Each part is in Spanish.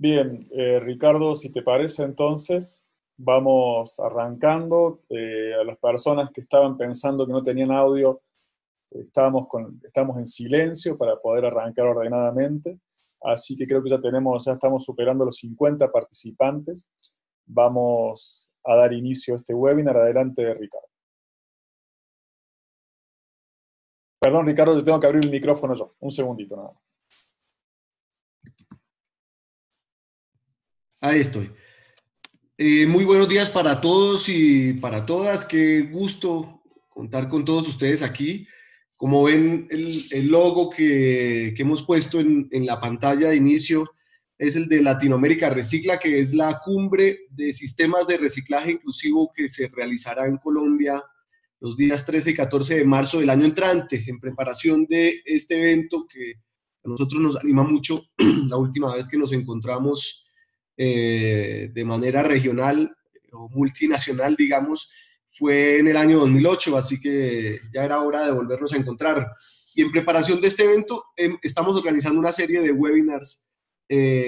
Bien, Ricardo, si te parece entonces, vamos arrancando. A las personas que estaban pensando que no tenían audio, estamos en silencio para poder arrancar ordenadamente. Así que creo que ya estamos superando los 50 participantes. Vamos a dar inicio a este webinar. Adelante, Ricardo. Perdón, Ricardo, te tengo que abrir el micrófono yo. Un segundito nada más. Ahí estoy. Muy buenos días para todos y para todas. Qué gusto contar con todos ustedes aquí. Como ven, el logo que hemos puesto en la pantalla de inicio es el de Latinoamérica Recicla, que es la cumbre de sistemas de reciclaje inclusivo que se realizará en Colombia los días 13 y 14 de marzo del año entrante, en preparación de este evento que a nosotros nos anima mucho. La última vez que nos encontramos de manera regional o multinacional, digamos, fue en el año 2008, así que ya era hora de volvernos a encontrar. Y en preparación de este evento, estamos organizando una serie de webinars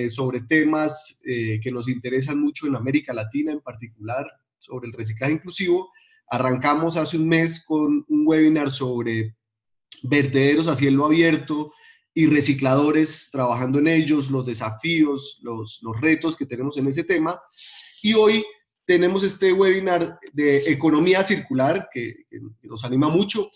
sobre temas que nos interesan mucho en América Latina, en particular sobre el reciclaje inclusivo. Arrancamos hace un mes con un webinar sobre vertederos a cielo abierto y recicladores trabajando en ellos, los desafíos, los retos que tenemos en ese tema. Y hoy tenemos este webinar de economía circular que nos anima mucho.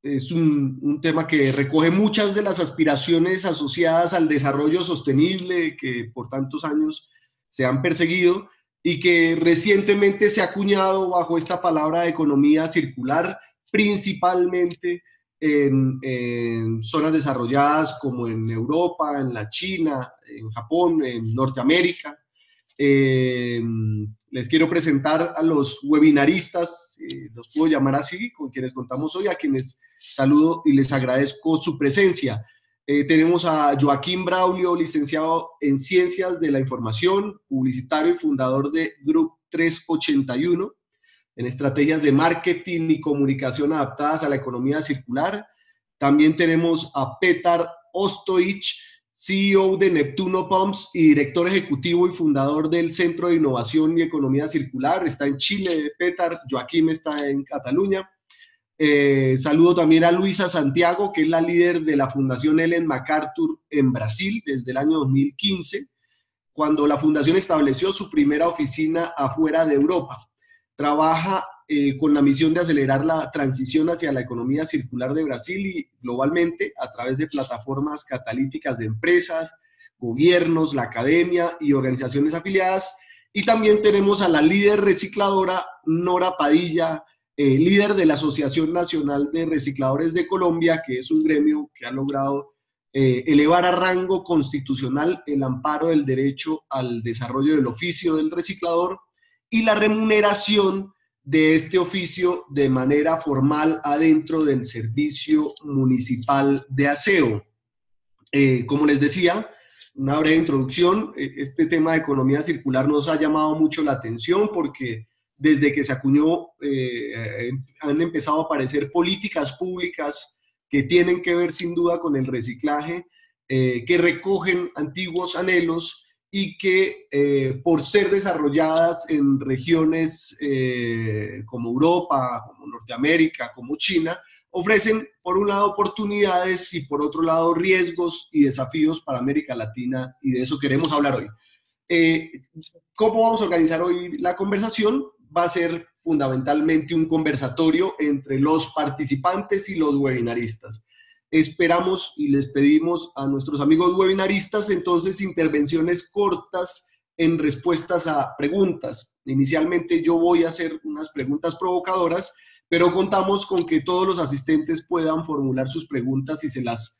Es un tema que recoge muchas de las aspiraciones asociadas al desarrollo sostenible que por tantos años se han perseguido y que recientemente se ha acuñado bajo esta palabra de economía circular, principalmente en zonas desarrolladas como en Europa, en la China, en Japón, en Norteamérica. Les quiero presentar a los webinaristas, los puedo llamar así, con quienes contamos hoy, a quienes saludo y les agradezco su presencia. Tenemos a Joaquín Braulio, licenciado en Ciencias de la Información, publicitario y fundador de Group 381, en estrategias de marketing y comunicación adaptadas a la economía circular. También tenemos a Petar Ostojic, CEO de Neptuno Pumps y director ejecutivo y fundador del Centro de Innovación y Economía Circular. Está en Chile, Petar. Joaquín está en Cataluña. Saludo también a Luisa Santiago, que es la líder de la Fundación Ellen MacArthur en Brasil desde el año 2015, cuando la fundación estableció su primera oficina afuera de Europa. Trabaja con la misión de acelerar la transición hacia la economía circular de Brasil y globalmente a través de plataformas catalíticas de empresas, gobiernos, la academia y organizaciones afiliadas. Y también tenemos a la líder recicladora Nora Padilla, líder de la Asociación Nacional de Recicladores de Colombia, que es un gremio que ha logrado elevar a rango constitucional el amparo del derecho al desarrollo del oficio del reciclador y la remuneración de este oficio de manera formal adentro del servicio municipal de aseo. Como les decía, una breve introducción, este tema de economía circular nos ha llamado mucho la atención porque desde que se acuñó han empezado a aparecer políticas públicas que tienen que ver sin duda con el reciclaje, que recogen antiguos anhelos y que por ser desarrolladas en regiones como Europa, como Norteamérica, como China, ofrecen por un lado oportunidades y por otro lado riesgos y desafíos para América Latina, y de eso queremos hablar hoy. ¿Cómo vamos a organizar hoy la conversación? Va a ser fundamentalmente un conversatorio entre los participantes y los webinaristas. Esperamos y les pedimos a nuestros amigos webinaristas entonces intervenciones cortas en respuestas a preguntas. Inicialmente yo voy a hacer unas preguntas provocadoras, pero contamos con que todos los asistentes puedan formular sus preguntas y se las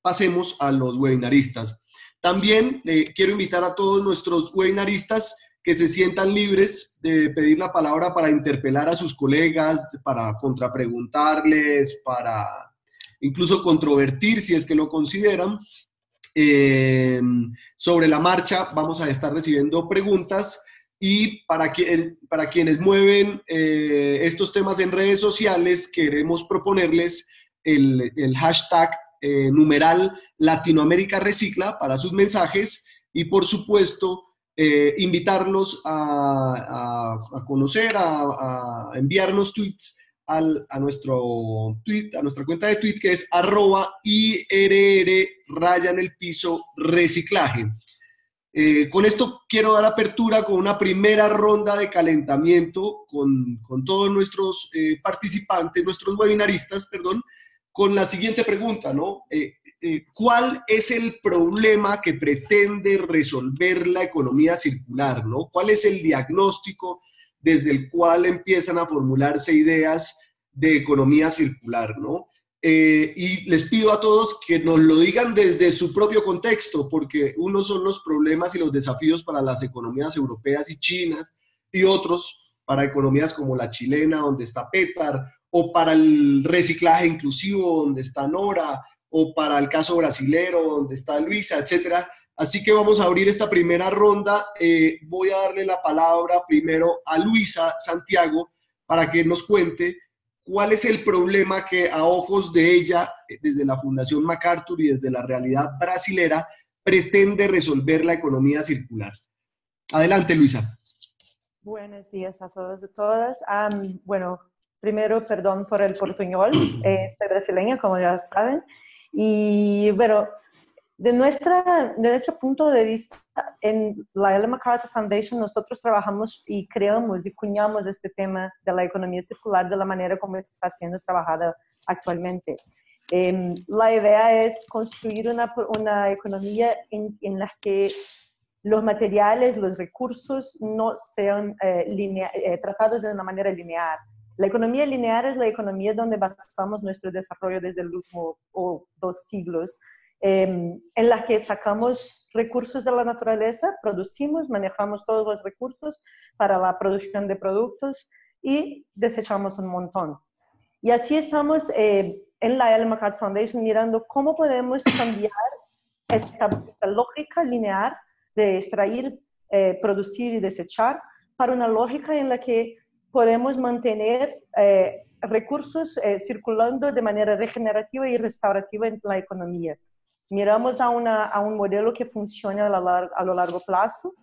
pasemos a los webinaristas. También quiero invitar a todos nuestros webinaristas que se sientan libres de pedir la palabra para interpelar a sus colegas, para contrapreguntarles, para incluso controvertir si es que lo consideran. Sobre la marcha vamos a estar recibiendo preguntas y para quienes mueven estos temas en redes sociales queremos proponerles el hashtag numeral Latinoamérica Recicla para sus mensajes y, por supuesto, invitarlos a conocer, a enviarnos tweets a nuestro tweet, a nuestra cuenta de tweet, que es @IRR_reciclaje. Con esto quiero dar apertura con una primera ronda de calentamiento con todos nuestros participantes, nuestros webinaristas, perdón, con la siguiente pregunta, ¿no? ¿Cuál es el problema que pretende resolver la economía circular, ¿no? ¿Cuál es el diagnóstico desde el cual empiezan a formularse ideas de economía circular, ¿no? Y les pido a todos que nos lo digan desde su propio contexto, porque unos son los problemas y los desafíos para las economías europeas y chinas, y otros para economías como la chilena, donde está Petar, o para el reciclaje inclusivo, donde está Nora, o para el caso brasilero, donde está Luisa, etcétera. Así que vamos a abrir esta primera ronda. Voy a darle la palabra primero a Luisa Santiago para que nos cuente cuál es el problema que a ojos de ella, desde la Fundación MacArthur y desde la realidad brasilera, pretende resolver la economía circular. Adelante, Luisa. Buenos días a todos y todas. Bueno, primero, perdón por el portuñol, soy brasileña, como ya saben. Y bueno, de nuestro punto de vista, en la Ellen MacArthur Foundation nosotros trabajamos y creamos y cuñamos este tema de la economía circular de la manera como está siendo trabajada actualmente. La idea es construir una economía en la que los materiales, los recursos no sean tratados de una manera lineal. La economía lineal es la economía donde basamos nuestro desarrollo desde el último 2 siglos, en la que sacamos recursos de la naturaleza, producimos, manejamos todos los recursos para la producción de productos y desechamos un montón. Y así estamos en la Ellen MacArthur Foundation mirando cómo podemos cambiar esta lógica lineal de extraer, producir y desechar para una lógica en la que podemos mantener recursos circulando de manera regenerativa y restaurativa en la economía. Miramos a un modelo que funcione a lo largo plazo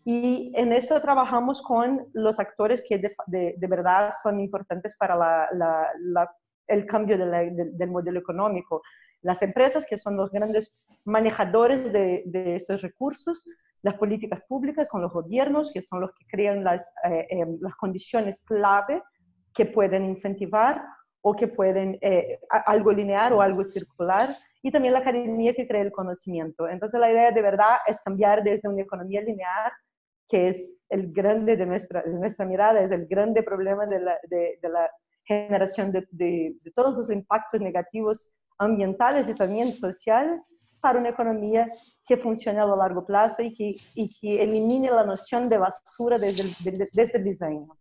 y en esto trabajamos con los actores que de verdad son importantes para el cambio del modelo económico. Las empresas, que son los grandes manejadores de estos recursos, las políticas públicas con los gobiernos, que son los que crean las condiciones clave que pueden incentivar o que pueden algo lineal o algo circular, y también la academia que crea el conocimiento. Entonces la idea de verdad es cambiar desde una economía lineal, que es el grande de nuestra mirada, es el grande problema de la generación de todos los impactos negativos ambientales y también sociales, para una economía que funcione a lo largo plazo y que elimine la noción de basura desde el diseño.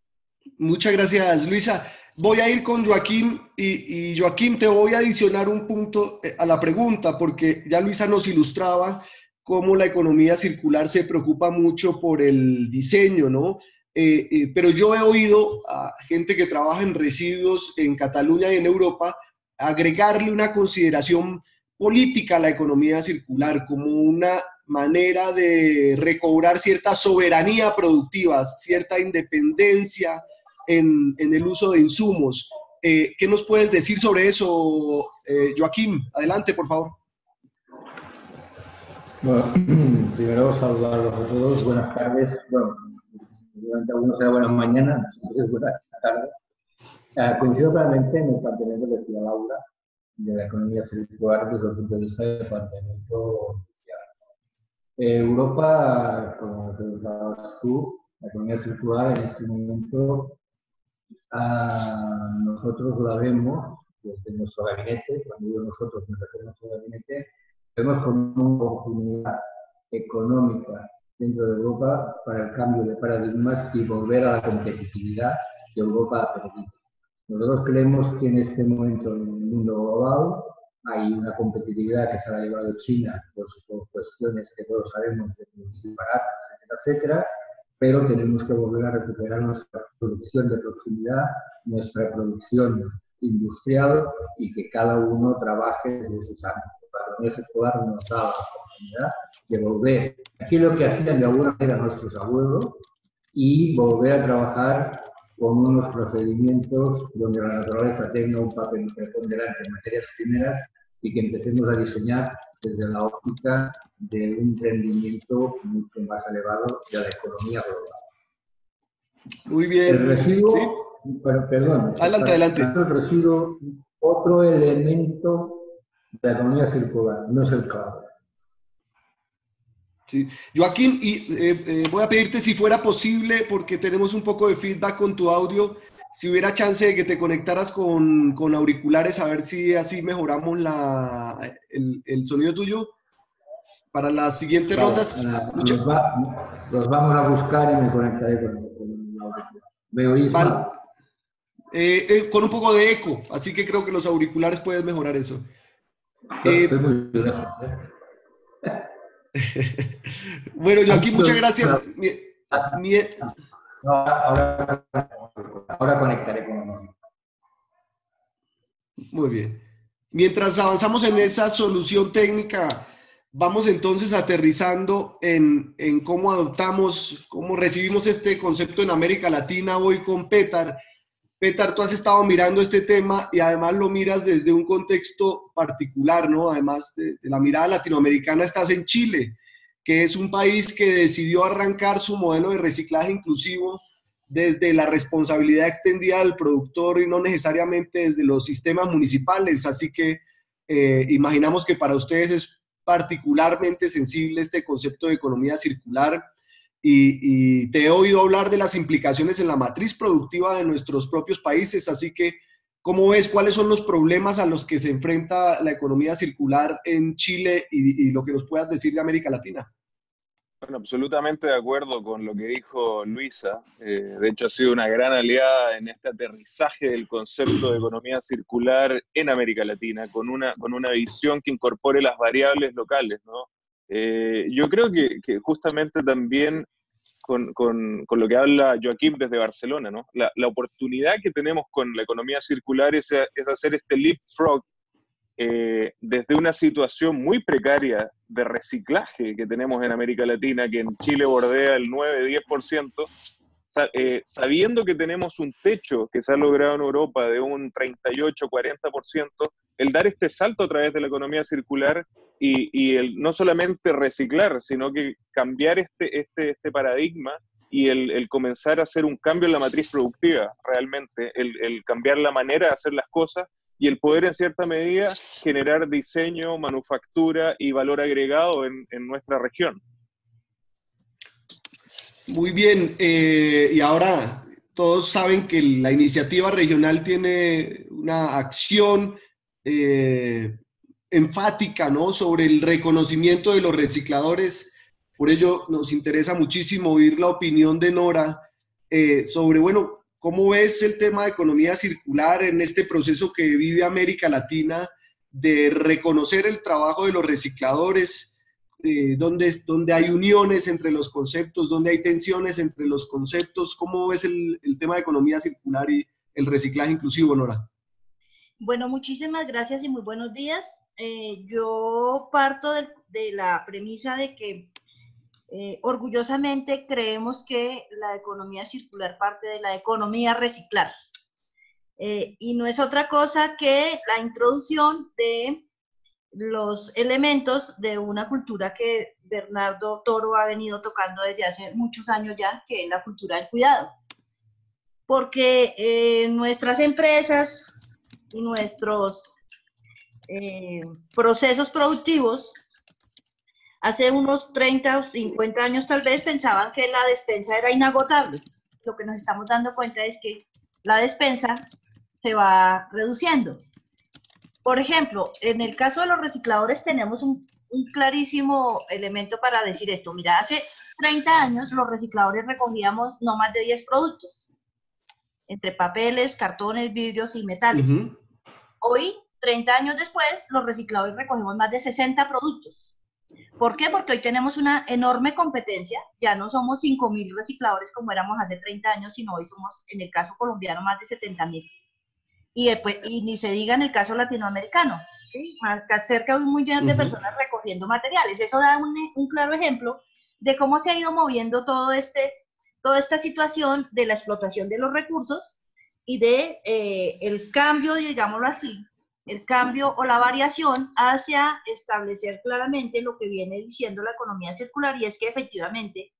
Muchas gracias, Luisa. Voy a ir con Joaquín y Joaquín, te voy a adicionar un punto a la pregunta, porque ya Luisa nos ilustraba cómo la economía circular se preocupa mucho por el diseño, ¿no? Pero yo he oído a gente que trabaja en residuos en Cataluña y en Europa agregarle una consideración política a la economía circular como una manera de recobrar cierta soberanía productiva, cierta independencia en el uso de insumos. ¿Qué nos puedes decir sobre eso, Joaquín? Adelante, por favor. Bueno, primero saludarlos a todos, buenas tardes. Bueno, durante algunos será buenas mañanas, nosotros buenas tardes. Coincido plenamente en el planteamiento que decía Laura de la economía circular desde el punto de vista del planteamiento social. Europa, como preguntabas tú, la economía circular en este momento nosotros la vemos desde nuestro gabinete, cuando digo nosotros me refiero a nuestro gabinete, vemos como una oportunidad económica dentro de Europa para el cambio de paradigmas y volver a la competitividad que Europa ha perdido. Nosotros creemos que en este momento en el mundo global hay una competitividad que se ha llevado China por cuestiones que todos sabemos de disparar, etcétera, pero tenemos que volver a recuperar nuestra producción de proximidad, nuestra producción industrial y que cada uno trabaje desde sus ámbitos, para que no se pueda remontar la oportunidad de volver. Aquí lo que hacían de alguna manera nuestros abuelos y volver a trabajar con unos procedimientos donde la naturaleza tenga un papel preponderante en materias primeras y que empecemos a diseñar desde la óptica de un rendimiento mucho más elevado de la economía global. Muy bien. El residuo, ¿Sí? perdón, Adelante. el residuo, otro elemento de la economía circular, no es el carbón. Sí. Joaquín, y voy a pedirte si fuera posible, porque tenemos un poco de feedback con tu audio, si hubiera chance de que te conectaras con auriculares, a ver si así mejoramos el sonido tuyo para las siguientes rondas. Los vamos a buscar y me conectaré con el auricular. ¿Me oís mal? Con un poco de eco, así que creo que los auriculares pueden mejorar eso. Estoy muy lejos, Bueno, Joaquín, muchas gracias. Ahora conectaré con el. Muy bien. Mientras avanzamos en esa solución técnica, vamos entonces aterrizando en cómo adoptamos, cómo recibimos este concepto en América Latina. Voy con Petar. Petar, tú has estado mirando este tema y además lo miras desde un contexto particular, ¿no? Además de la mirada latinoamericana, estás en Chile, que es un país que decidió arrancar su modelo de reciclaje inclusivo desde la responsabilidad extendida del productor y no necesariamente desde los sistemas municipales. Así que imaginamos que para ustedes es particularmente sensible este concepto de economía circular. Y te he oído hablar de las implicaciones en la matriz productiva de nuestros propios países, así que, ¿cómo ves? ¿Cuáles son los problemas a los que se enfrenta la economía circular en Chile y lo que nos puedas decir de América Latina? Bueno, absolutamente de acuerdo con lo que dijo Luisa. De hecho, ha sido una gran aliada en este aterrizaje del concepto de economía circular en América Latina, con una visión que incorpore las variables locales, ¿no? Yo creo que justamente también con lo que habla Joaquín desde Barcelona, ¿no? La oportunidad que tenemos con la economía circular es hacer este leapfrog desde una situación muy precaria de reciclaje que tenemos en América Latina, que en Chile bordea el 9-10%, sabiendo que tenemos un techo que se ha logrado en Europa de un 38-40%, el dar este salto a través de la economía circular y el no solamente reciclar, sino que cambiar este paradigma y el comenzar a hacer un cambio en la matriz productiva, realmente, el cambiar la manera de hacer las cosas y el poder en cierta medida generar diseño, manufactura y valor agregado en nuestra región. Muy bien, y ahora todos saben que la iniciativa regional tiene una acción enfática, ¿no?, sobre el reconocimiento de los recicladores. Por ello nos interesa muchísimo oír la opinión de Nora sobre, bueno, ¿cómo ves el tema de economía circular en este proceso que vive América Latina de reconocer el trabajo de los recicladores? Donde hay uniones entre los conceptos, donde hay tensiones entre los conceptos. ¿Cómo ves el tema de economía circular y el reciclaje inclusivo, Nora? Bueno, muchísimas gracias y muy buenos días. Yo parto de la premisa de que orgullosamente creemos que la economía circular parte de la economía reciclar. Y no es otra cosa que la introducción de los elementos de una cultura que Bernardo Toro ha venido tocando desde hace muchos años ya, que es la cultura del cuidado. Porque nuestras empresas y nuestros procesos productivos hace unos 30 o 50 años tal vez pensaban que la despensa era inagotable. Lo que nos estamos dando cuenta es que la despensa se va reduciendo. Por ejemplo, en el caso de los recicladores tenemos un clarísimo elemento para decir esto. Mira, hace 30 años los recicladores recogíamos no más de 10 productos, entre papeles, cartones, vidrios y metales. Hoy, 30 años después, los recicladores recogemos más de 60 productos. ¿Por qué? Porque hoy tenemos una enorme competencia. Ya no somos 5.000 recicladores como éramos hace 30 años, sino hoy somos, en el caso colombiano, más de 70.000. y ni se diga en el caso latinoamericano, ¿sí? Cerca de 1 millón de personas recogiendo materiales. Eso da un claro ejemplo de cómo se ha ido moviendo toda esta situación de la explotación de los recursos y de el cambio, digámoslo así, el cambio o la variación hacia establecer claramente lo que viene diciendo la economía circular, y es que efectivamente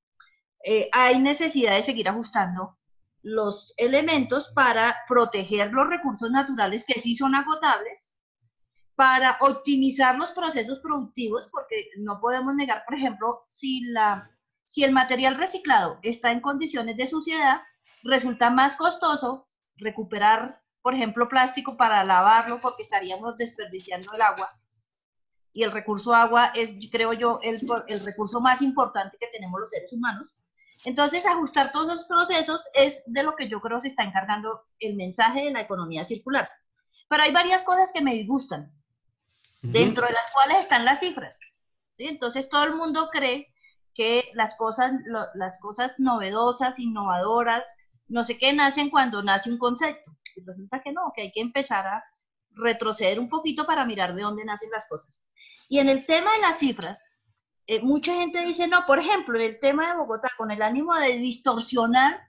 hay necesidad de seguir ajustando los elementos para proteger los recursos naturales que sí son agotables, para optimizar los procesos productivos, porque no podemos negar, por ejemplo, si el material reciclado está en condiciones de suciedad, resulta más costoso recuperar, por ejemplo, plástico para lavarlo, porque estaríamos desperdiciando el agua. Y el recurso agua es, creo yo, el recurso más importante que tenemos los seres humanos. Entonces, ajustar todos los procesos es de lo que yo creo se está encargando el mensaje de la economía circular. Pero hay varias cosas que me disgustan, dentro de las cuales están las cifras, ¿sí? Entonces, todo el mundo cree que las cosas novedosas, innovadoras, no sé qué, nacen cuando nace un concepto. Y resulta que no, que hay que empezar a retroceder un poquito para mirar de dónde nacen las cosas. Y en el tema de las cifras, mucha gente dice, no, por ejemplo, en el tema de Bogotá, con el ánimo de distorsionar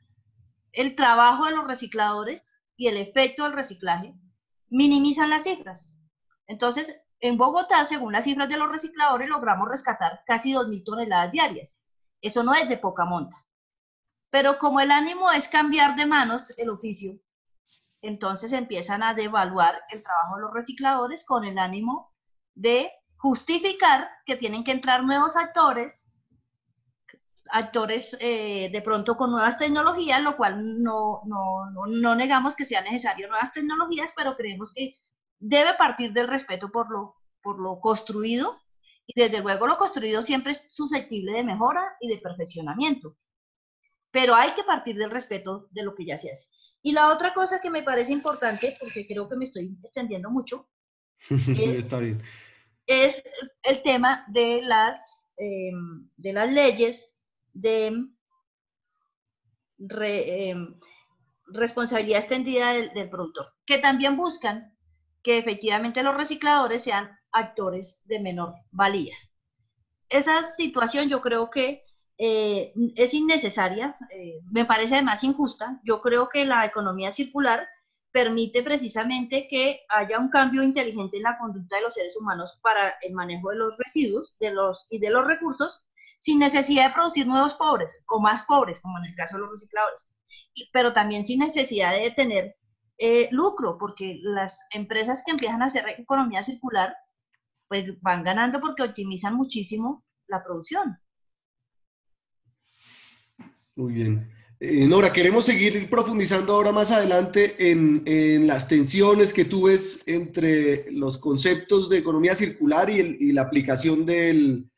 el trabajo de los recicladores y el efecto del reciclaje, minimizan las cifras. Entonces, en Bogotá, según las cifras de los recicladores, logramos rescatar casi 2.000 toneladas diarias. Eso no es de poca monta. Pero como el ánimo es cambiar de manos el oficio, entonces empiezan a devaluar el trabajo de los recicladores con el ánimo de justificar que tienen que entrar nuevos actores de pronto con nuevas tecnologías, lo cual no negamos que sea necesario nuevas tecnologías, pero creemos que debe partir del respeto por lo construido, y desde luego lo construido siempre es susceptible de mejora y de perfeccionamiento, pero hay que partir del respeto de lo que ya se hace. Y la otra cosa que me parece importante, porque creo que me estoy extendiendo mucho, Está bien. Es el tema de las leyes de responsabilidad extendida del productor, que también buscan que efectivamente los recicladores sean actores de menor valía. Esa situación yo creo que es innecesaria, me parece además injusta. Yo creo que la economía circular permite precisamente que haya un cambio inteligente en la conducta de los seres humanos para el manejo de los residuos y de los recursos, sin necesidad de producir nuevos pobres o más pobres, como en el caso de los recicladores, pero también sin necesidad de tener lucro, porque las empresas que empiezan a hacer economía circular pues van ganando porque optimizan muchísimo la producción. Muy bien. Nora, queremos seguir profundizando ahora más adelante en las tensiones que tú ves entre los conceptos de economía circular y la aplicación del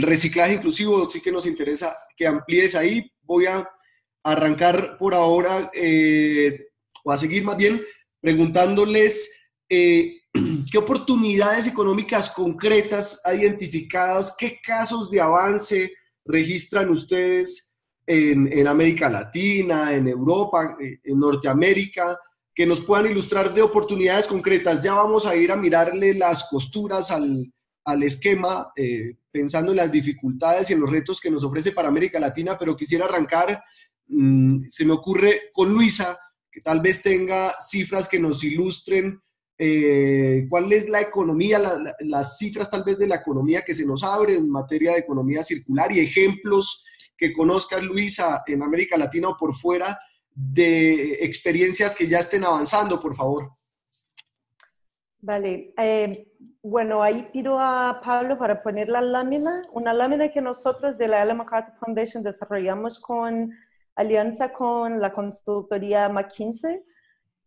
reciclaje inclusivo. Sí que nos interesa que amplíes ahí. Voy a arrancar por ahora, o a seguir más bien, preguntándoles qué oportunidades económicas concretas hay identificadas, qué casos de avance registran ustedes en América Latina, en Europa, en Norteamérica, que nos puedan ilustrar de oportunidades concretas. Ya vamos a ir a mirarle las costuras al esquema, pensando en las dificultades y en los retos que nos ofrece para América Latina, pero quisiera arrancar, se me ocurre con Luisa, que tal vez tenga cifras que nos ilustren cuál es la economía, las cifras tal vez de la economía que se nos abre en materia de economía circular, y ejemplos que conozcas, Luisa, en América Latina o por fuera, de experiencias que ya estén avanzando, por favor. Vale. Bueno, ahí pido a Pablo para poner la lámina, una lámina que nosotros de la Ellen MacArthur Foundation desarrollamos con alianza con la consultoría McKinsey.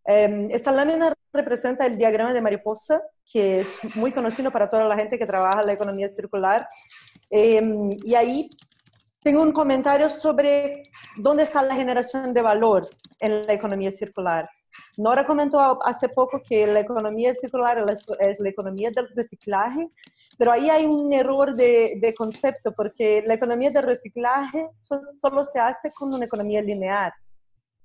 Esta lámina representa el diagrama de mariposa, que es muy conocido para toda la gente que trabaja en la economía circular. Y ahí tengo un comentario sobre dónde está la generación de valor en la economía circular. Nora comentó hace poco que la economía circular es la economía del reciclaje, pero ahí hay un error de concepto, porque la economía del reciclaje solo se hace con una economía lineal.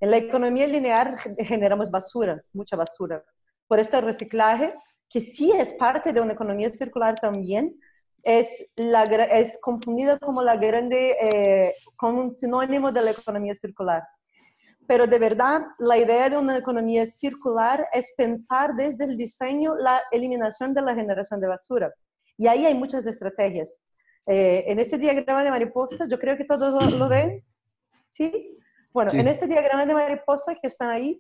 En la economía lineal generamos basura, mucha basura. Por esto el reciclaje, que sí es parte de una economía circular también, es confundida como como un sinónimo de la economía circular. Pero de verdad, la idea de una economía circular es pensar desde el diseño la eliminación de la generación de basura. Y ahí hay muchas estrategias. En ese diagrama de mariposa, yo creo que todos lo ven, ¿sí? Bueno, Sí. en ese diagrama de mariposa que están ahí,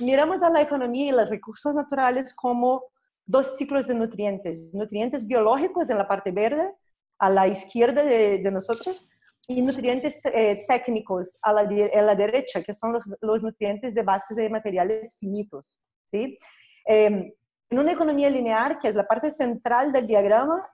miramos a la economía y los recursos naturales como dos ciclos de nutrientes. Nutrientes biológicos en la parte verde, a la izquierda de nosotros, y nutrientes técnicos a la derecha, que son los nutrientes de base de materiales finitos, ¿sí? En una economía lineal, que es la parte central del diagrama,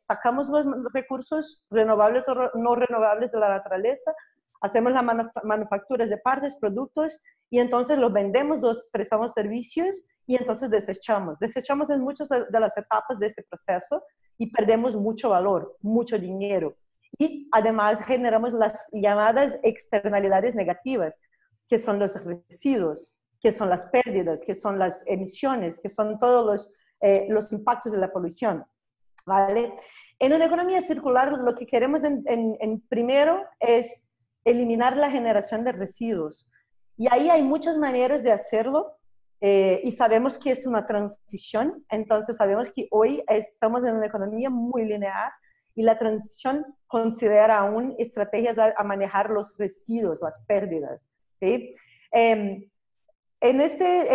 sacamos los recursos renovables o no renovables de la naturaleza, hacemos las manufacturas de partes, productos, y entonces los vendemos, los prestamos servicios, y entonces desechamos. Desechamos en muchas de las etapas de este proceso y perdemos mucho valor, mucho dinero. Y además generamos las llamadas externalidades negativas, que son los residuos, que son las pérdidas, que son las emisiones, que son todos los impactos de la polución, ¿vale? En una economía circular lo que queremos en primero es eliminar la generación de residuos. Y ahí hay muchas maneras de hacerlo y sabemos que es una transición, entonces sabemos que hoy estamos en una economía muy lineal y la transición considera aún estrategias a manejar los residuos, las pérdidas, ¿sí? En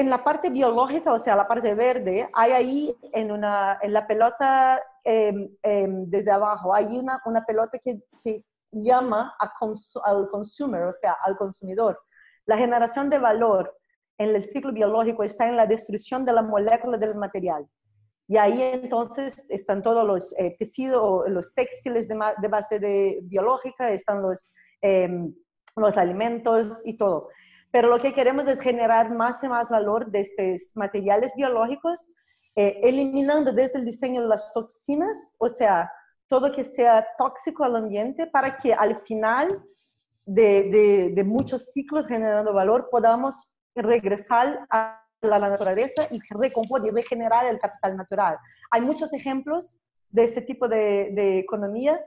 la parte biológica, o sea, la parte verde, hay ahí en la pelota desde abajo, hay una pelota que llama al consumer, o sea, al consumidor. La generación de valor en el ciclo biológico está en la destrucción de la molécula del material. Y ahí entonces están todos los tejidos, los textiles de base biológica, están los alimentos y todo. Pero lo que queremos es generar más y más valor de estos materiales biológicos, eliminando desde el diseño las toxinas, o sea, todo que sea tóxico al ambiente, para que al final de muchos ciclos generando valor podamos regresar a la naturaleza y recomponer y regenerar el capital natural. Hay muchos ejemplos de este tipo de economía,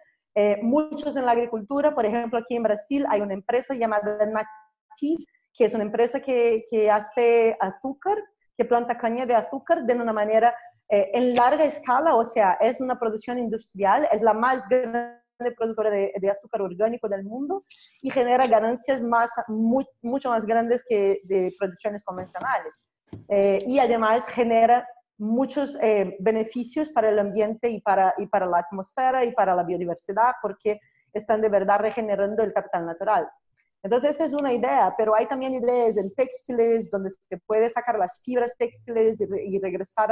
muchos en la agricultura. Por ejemplo, aquí en Brasil hay una empresa llamada Nativ, que es una empresa que hace azúcar, que planta caña de azúcar de una manera en larga escala, o sea, es una producción industrial, es la más grande productora de azúcar orgánico del mundo y genera ganancias mucho más grandes que de producciones convencionales. Y además genera muchos beneficios para el ambiente y para la atmósfera y para la biodiversidad, porque están de verdad regenerando el capital natural. Entonces, esta es una idea, pero hay también ideas en textiles, donde se puede sacar las fibras textiles y regresar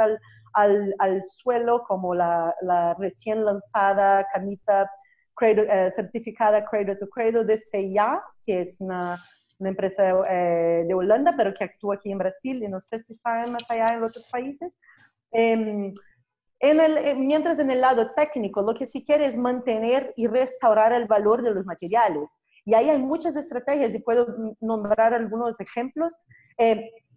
al suelo, como la recién lanzada camisa certificada Cradle to Cradle de C&A, que es una empresa de Holanda, pero que actúa aquí en Brasil, y no sé si está más allá en otros países. Mientras en el lado técnico, lo que se quiere es mantener y restaurar el valor de los materiales. Y ahí hay muchas estrategias y puedo nombrar algunos ejemplos,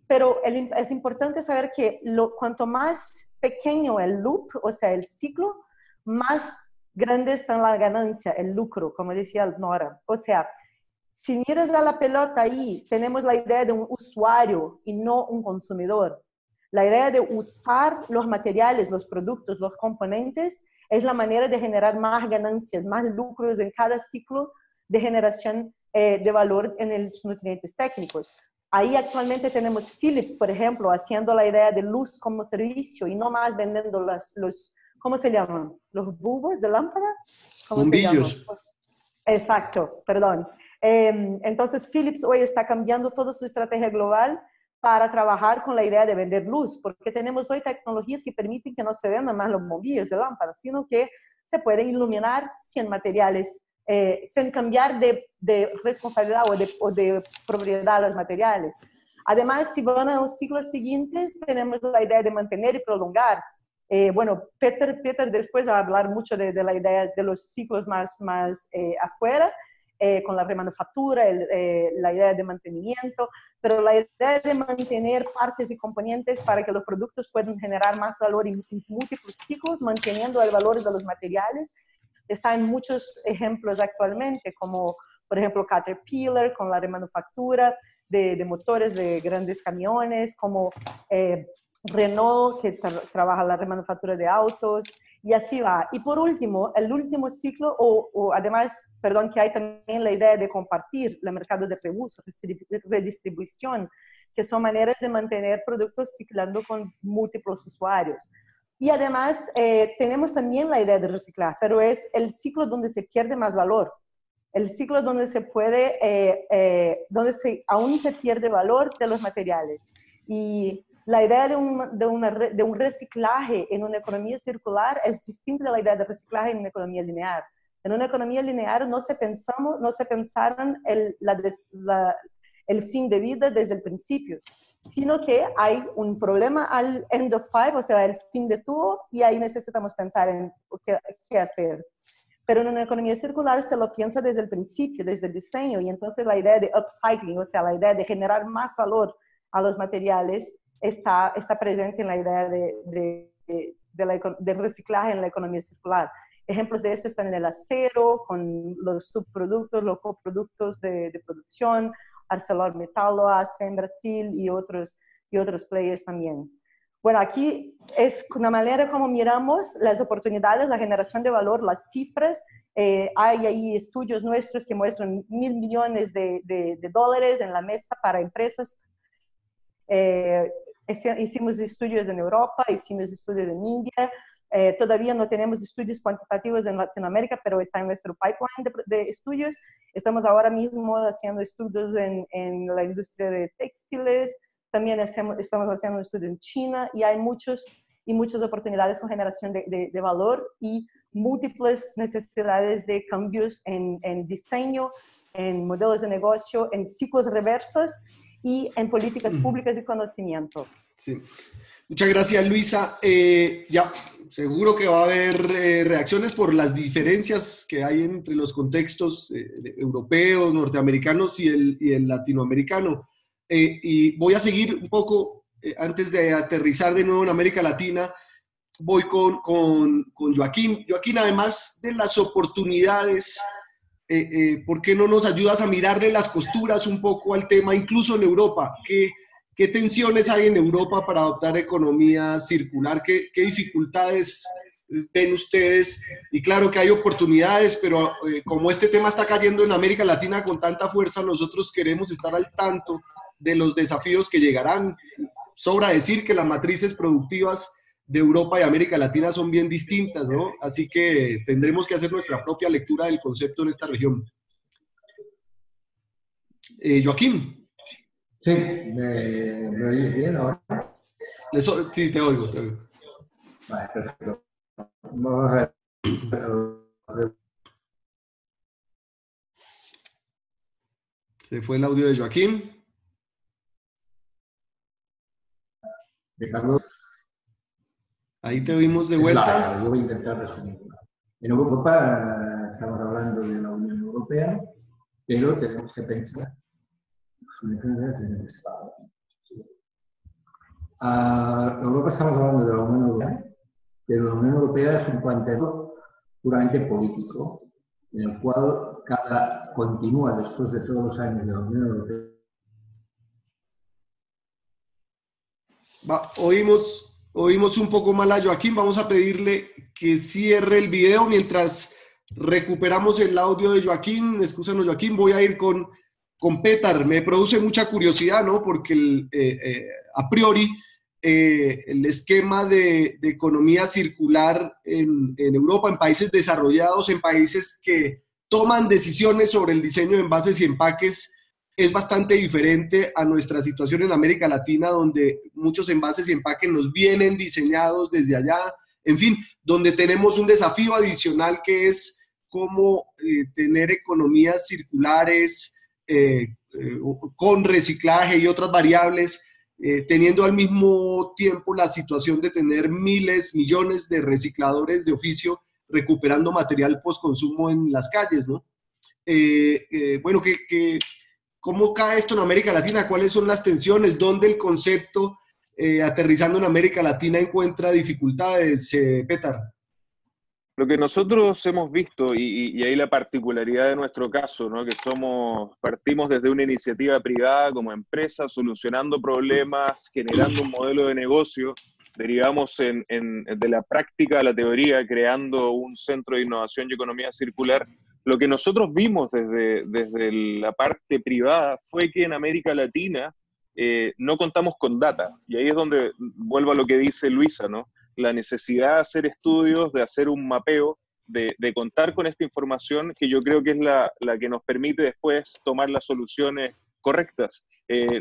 pero es importante saber que cuanto más pequeño el loop, o sea, el ciclo, más grande está la ganancia, el lucro, como decía Nora. O sea, si miras a la pelota ahí, tenemos la idea de un usuario y no un consumidor. La idea de usar los materiales, los productos, los componentes, es la manera de generar más ganancias, más lucros en cada ciclo de generación de valor en los nutrientes técnicos. Ahí actualmente tenemos Philips, por ejemplo, haciendo la idea de luz como servicio y no más vendiendo los ¿cómo se llaman? ¿Los bulbos de lámpara? ¿Cómo bombillos. se llaman? Exacto, perdón. Entonces Philips hoy está cambiando toda su estrategia global para trabajar con la idea de vender luz, porque tenemos hoy tecnologías que permiten que no se vendan más los bombillos de lámpara, sino que se pueden iluminar sin materiales, sin cambiar de responsabilidad o de propiedad a los materiales. Además, si van a los ciclos siguientes, tenemos la idea de mantener y prolongar. Bueno, Peter después va a hablar mucho de la idea de los ciclos más afuera. con la remanufactura, la idea de mantenimiento, pero la idea de mantener partes y componentes para que los productos puedan generar más valor en múltiples ciclos, manteniendo el valor de los materiales, está en muchos ejemplos actualmente, como por ejemplo Caterpillar con la remanufactura de motores de grandes camiones, como Renault, que trabaja la remanufactura de autos, y así va. Y por último, el último ciclo, o además, perdón, que hay también la idea de compartir el mercado de reuso, redistribución, que son maneras de mantener productos circulando con múltiples usuarios. Y además, tenemos también la idea de reciclar, pero es el ciclo donde se pierde más valor. El ciclo donde se puede, aún se pierde valor de los materiales. Y la idea de un reciclaje en una economía circular es distinta de la idea de reciclaje en una economía lineal. En una economía lineal no se pensaron el fin de vida desde el principio, sino que hay un problema al end of pipe, o sea, el fin de tubo, y ahí necesitamos pensar en qué hacer. Pero en una economía circular se lo piensa desde el principio, desde el diseño, y entonces la idea de upcycling, o sea, la idea de generar más valor a los materiales, está presente en la idea de reciclaje en la economía circular. Ejemplos de esto están en el acero, con los subproductos, los coproductos de producción. ArcelorMittal lo hace en Brasil y otros players también. Bueno, aquí es una manera como miramos las oportunidades, la generación de valor, las cifras. Hay ahí estudios nuestros que muestran $1.000 millones de dólares en la mesa para empresas. Hicimos estudios en Europa, hicimos estudios en India. Todavía no tenemos estudios cuantitativos en Latinoamérica, pero está en nuestro pipeline de estudios. Estamos ahora mismo haciendo estudios en la industria de textiles. También estamos haciendo un estudio en China, y hay muchas oportunidades con generación de valor y múltiples necesidades de cambios en diseño, en modelos de negocio, en ciclos reversos y en políticas públicas y conocimiento. Sí. Muchas gracias, Luisa. Ya, seguro que va a haber reacciones por las diferencias que hay entre los contextos europeos, norteamericanos y el latinoamericano. Y voy a seguir un poco, antes de aterrizar de nuevo en América Latina, voy con Joaquín. Joaquín, además de las oportunidades, ¿por qué no nos ayudas a mirarle las costuras un poco al tema, incluso en Europa? ¿Qué tensiones hay en Europa para adoptar economía circular? ¿Qué dificultades ven ustedes? Y claro que hay oportunidades, pero como este tema está cayendo en América Latina con tanta fuerza, nosotros queremos estar al tanto de los desafíos que llegarán. Sobra decir que las matrices productivas de Europa y América Latina son bien distintas, ¿no? Así que tendremos que hacer nuestra propia lectura del concepto en esta región. Joaquín. Sí, ¿me oyes bien ahora? Sí, te oigo. Vale, perfecto. Vamos a ver. Se fue el audio de Joaquín. Ricardo. Ahí te oímos de vuelta. Yo voy a intentar resumir. En Europa estamos hablando de la Unión Europea, pero tenemos que pensar en el Estado. Europa estamos hablando de la Unión Europea, pero la Unión Europea es un planteamiento puramente político, en el cual continúa después de todos los años de la Unión Europea. Oímos un poco mal a Joaquín. Vamos a pedirle que cierre el video mientras recuperamos el audio de Joaquín. Excúsanos, Joaquín. Voy a ir con Petar. Me produce mucha curiosidad, ¿no? Porque a priori el esquema de economía circular en Europa, en países desarrollados, en países que toman decisiones sobre el diseño de envases y empaques, es bastante diferente a nuestra situación en América Latina, donde muchos envases y empaques nos vienen diseñados desde allá. En fin, donde tenemos un desafío adicional que es cómo tener economías circulares con reciclaje y otras variables, teniendo al mismo tiempo la situación de tener miles, millones de recicladores de oficio recuperando material postconsumo en las calles, ¿no? bueno, ¿cómo cae esto en América Latina? ¿Cuáles son las tensiones? ¿Dónde el concepto, aterrizando en América Latina, encuentra dificultades, Petar? Lo que nosotros hemos visto, y ahí la particularidad de nuestro caso, ¿no? Que partimos desde una iniciativa privada como empresa, solucionando problemas, generando un modelo de negocio, derivamos de la práctica a la teoría, creando un centro de innovación y economía circular. Lo que nosotros vimos desde la parte privada fue que en América Latina no contamos con data, y ahí es donde vuelvo a lo que dice Luisa, ¿no? La necesidad de hacer estudios, de hacer un mapeo, de contar con esta información, que yo creo que es la que nos permite después tomar las soluciones correctas.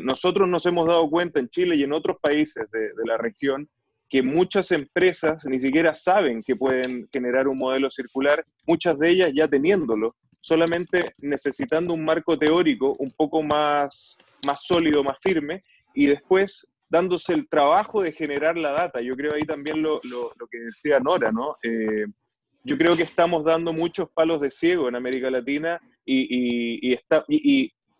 Nosotros nos hemos dado cuenta en Chile y en otros países de la región que muchas empresas ni siquiera saben que pueden generar un modelo circular, muchas de ellas ya teniéndolo, solamente necesitando un marco teórico un poco más sólido, más firme, y después dándose el trabajo de generar la data. Yo creo ahí también lo que decía Nora, ¿no? Yo creo que estamos dando muchos palos de ciego en América Latina y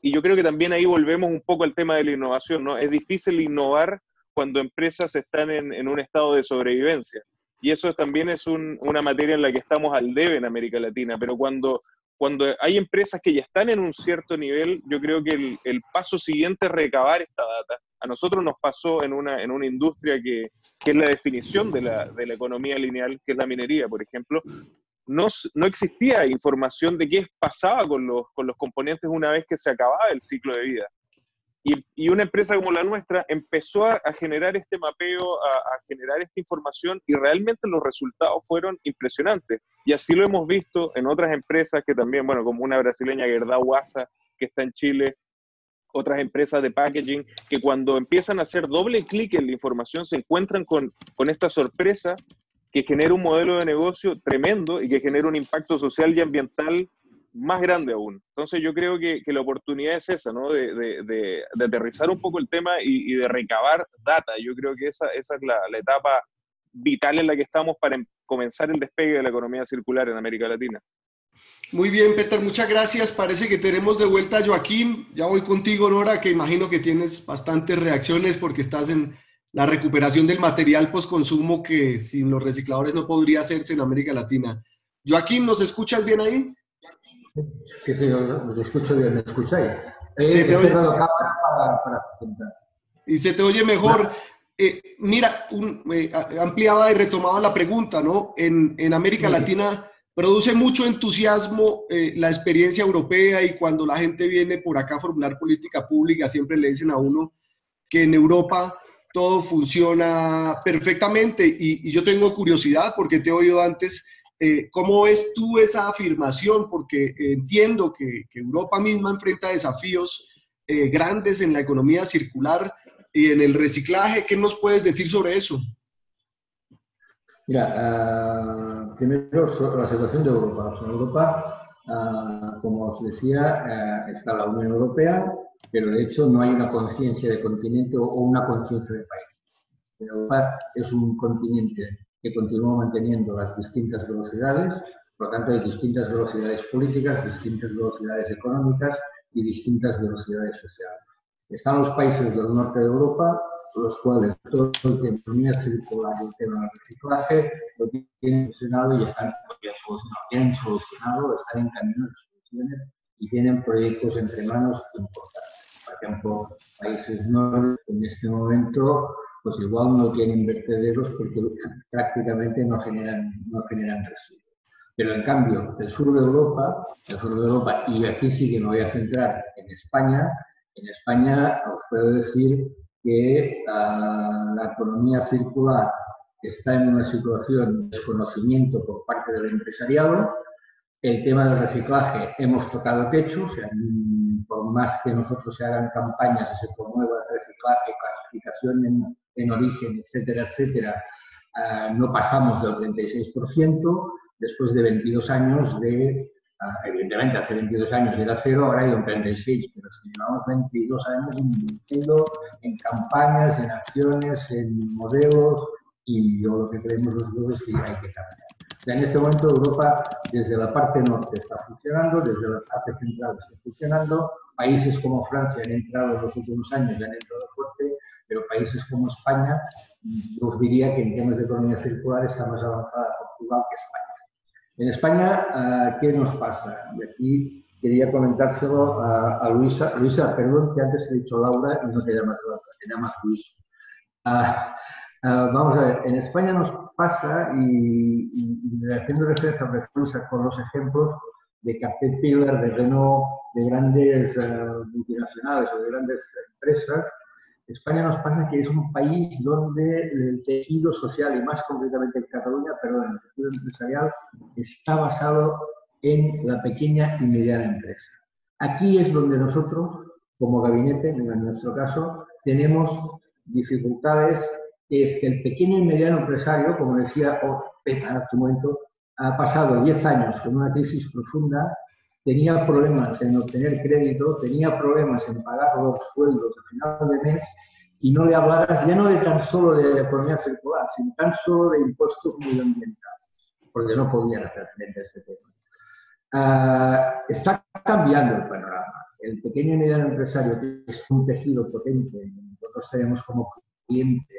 yo creo que también ahí volvemos un poco al tema de la innovación, ¿no? Es difícil innovar cuando empresas están en un estado de sobrevivencia. Y eso también es una materia en la que estamos al debe en América Latina, pero cuando hay empresas que ya están en un cierto nivel, yo creo que el paso siguiente es recabar esta data. A nosotros nos pasó en una industria que es la definición de la economía lineal, que es la minería, por ejemplo. No existía información de qué pasaba con los componentes una vez que se acababa el ciclo de vida. Y una empresa como la nuestra empezó a generar este mapeo, a generar esta información, y realmente los resultados fueron impresionantes. Y así lo hemos visto en otras empresas que también, bueno, como una brasileña, Gerdau Wasa, que está en Chile, otras empresas de packaging, que cuando empiezan a hacer doble clic en la información se encuentran con esta sorpresa que genera un modelo de negocio tremendo y que genera un impacto social y ambiental más grande aún. Entonces yo creo que la oportunidad es esa, ¿no? De aterrizar un poco el tema y de recabar data. Yo creo que esa es la etapa vital en la que estamos para comenzar el despegue de la economía circular en América Latina. Muy bien, Petar, muchas gracias. Parece que tenemos de vuelta a Joaquín. Ya voy contigo, Nora, que imagino que tienes bastantes reacciones porque estás en la recuperación del material postconsumo que sin los recicladores no podría hacerse en América Latina. Joaquín, ¿nos escuchas bien ahí? Sí, os escucho bien. ¿Me escucháis? Se te oye. Para presentar. Y se te oye mejor. Mira, ampliaba y retomaba la pregunta, ¿no? En América Latina produce mucho entusiasmo la experiencia europea, y cuando la gente viene por acá a formular política pública siempre le dicen a uno que en Europa todo funciona perfectamente, y yo tengo curiosidad porque te he oído antes. ¿Cómo ves tú esa afirmación? Porque entiendo que Europa misma enfrenta desafíos grandes en la economía circular y en el reciclaje. ¿Qué nos puedes decir sobre eso? Mira, primero la situación de Europa. En Europa, como os decía, está la Unión Europea, pero de hecho no hay una conciencia de continente o una conciencia de país. Europa es un continente que continúa manteniendo las distintas velocidades, por lo tanto hay distintas velocidades políticas, distintas velocidades económicas y distintas velocidades sociales. Están los países del norte de Europa, los cuales todo el tema de economía circular y el tema del reciclaje lo tienen solucionado y están bien solucionado, están en camino de soluciones y tienen proyectos entre manos importantes. Por ejemplo, países nórdicos en este momento pues igual no tienen vertederos porque prácticamente no generan residuos. Pero en cambio, el sur de Europa, y aquí sí que me voy a centrar en España os puedo decir que la economía circular está en una situación de desconocimiento por parte del empresariado. El tema del reciclaje hemos tocado techo, o sea, por más que nosotros se hagan campañas y se promueva el reciclaje, clasificación en origen, etcétera, etcétera, no pasamos del 36% después de 22 años de, evidentemente hace 22 años era cero, ahora hay un 36%, pero si llevamos 22 años invirtiendo en campañas, en acciones, en modelos, y yo lo que creemos los dos es que hay que cambiar. O sea, en este momento Europa, desde la parte norte está funcionando, desde la parte central está funcionando, países como Francia han entrado en los últimos años y han entrado fuerte, pero países como España, yo os diría que en temas de economía circular está más avanzada Portugal que España. En España, ¿qué nos pasa? Y aquí quería comentárselo a Luisa. Luisa, perdón que antes he dicho Laura y no te llamas Laura, te llamas Luisa. Vamos a ver, en España nos pasa, y haciendo referencia a Luisa con los ejemplos de Caterpillar, de Renault, de grandes multinacionales o de grandes empresas, España nos pasa que es un país donde el tejido social, y más concretamente en Cataluña, perdón, el tejido empresarial, está basado en la pequeña y mediana empresa. Aquí es donde nosotros, como gabinete, en nuestro caso, tenemos dificultades, que es que el pequeño y mediano empresario, como decía Peta en su momento, ha pasado 10 años con una crisis profunda, tenía problemas en obtener crédito, tenía problemas en pagar los sueldos a final de mes, y no le hablaras ya no de tan solo de economía circular, sino tan solo de impuestos medioambientales, porque no podían hacer frente a este tema. Está cambiando el panorama. El pequeño y mediano empresario, que es un tejido potente, nosotros tenemos como cliente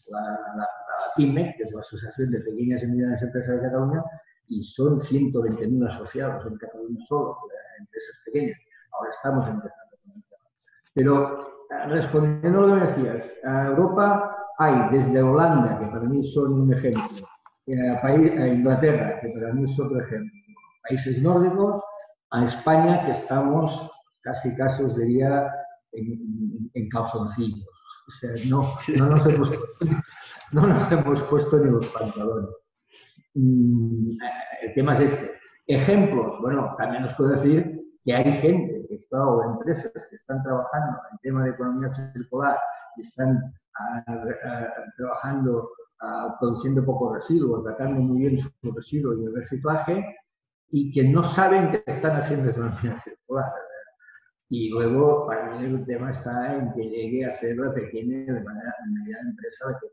la PYME, que es la Asociación de Pequeñas y Medianas Empresas de Cataluña, y son 120.000 asociados en Cataluña solo, empresas pequeñas. Ahora estamos empezando con el tema. Pero respondiendo a lo que decías, a Europa hay desde Holanda, que para mí son un ejemplo, a Inglaterra, que para mí es otro ejemplo, países nórdicos, a España, que estamos casi os diría en calzoncillos. O sea, no nos hemos puesto ni los pantalones. El tema es este. Ejemplos, bueno, también os puedo decir que hay gente que está, o empresas que están trabajando en tema de economía circular y están trabajando, produciendo pocos residuos, tratando muy bien sus residuos y el reciclaje, y que no saben que están haciendo economía circular. Y luego, para mí, el tema está en que llegue a ser la pequeña y de manera mediana empresa la que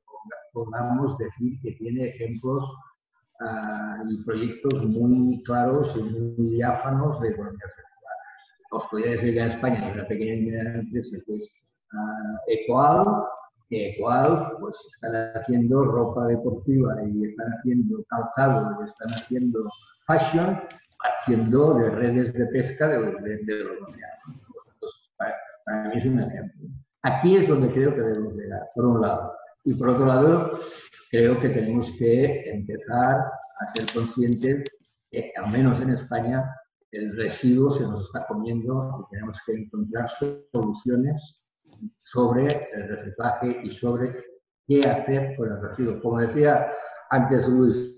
podamos decir que tiene ejemplos y proyectos muy claros y muy diáfanos de economía circular. Os podría decir que en España hay una pequeña y mediana empresa que es Ecoal, que Ecoal pues están haciendo ropa deportiva y están haciendo calzado y están haciendo fashion, partiendo de redes de pesca de los océanos. Para mí es un ejemplo. Aquí es donde creo que debemos llegar, por un lado. Y por otro lado, creo que tenemos que empezar a ser conscientes que, al menos en España, el residuo se nos está comiendo y tenemos que encontrar soluciones sobre el reciclaje y sobre qué hacer con el residuo. Como decía antes Luis,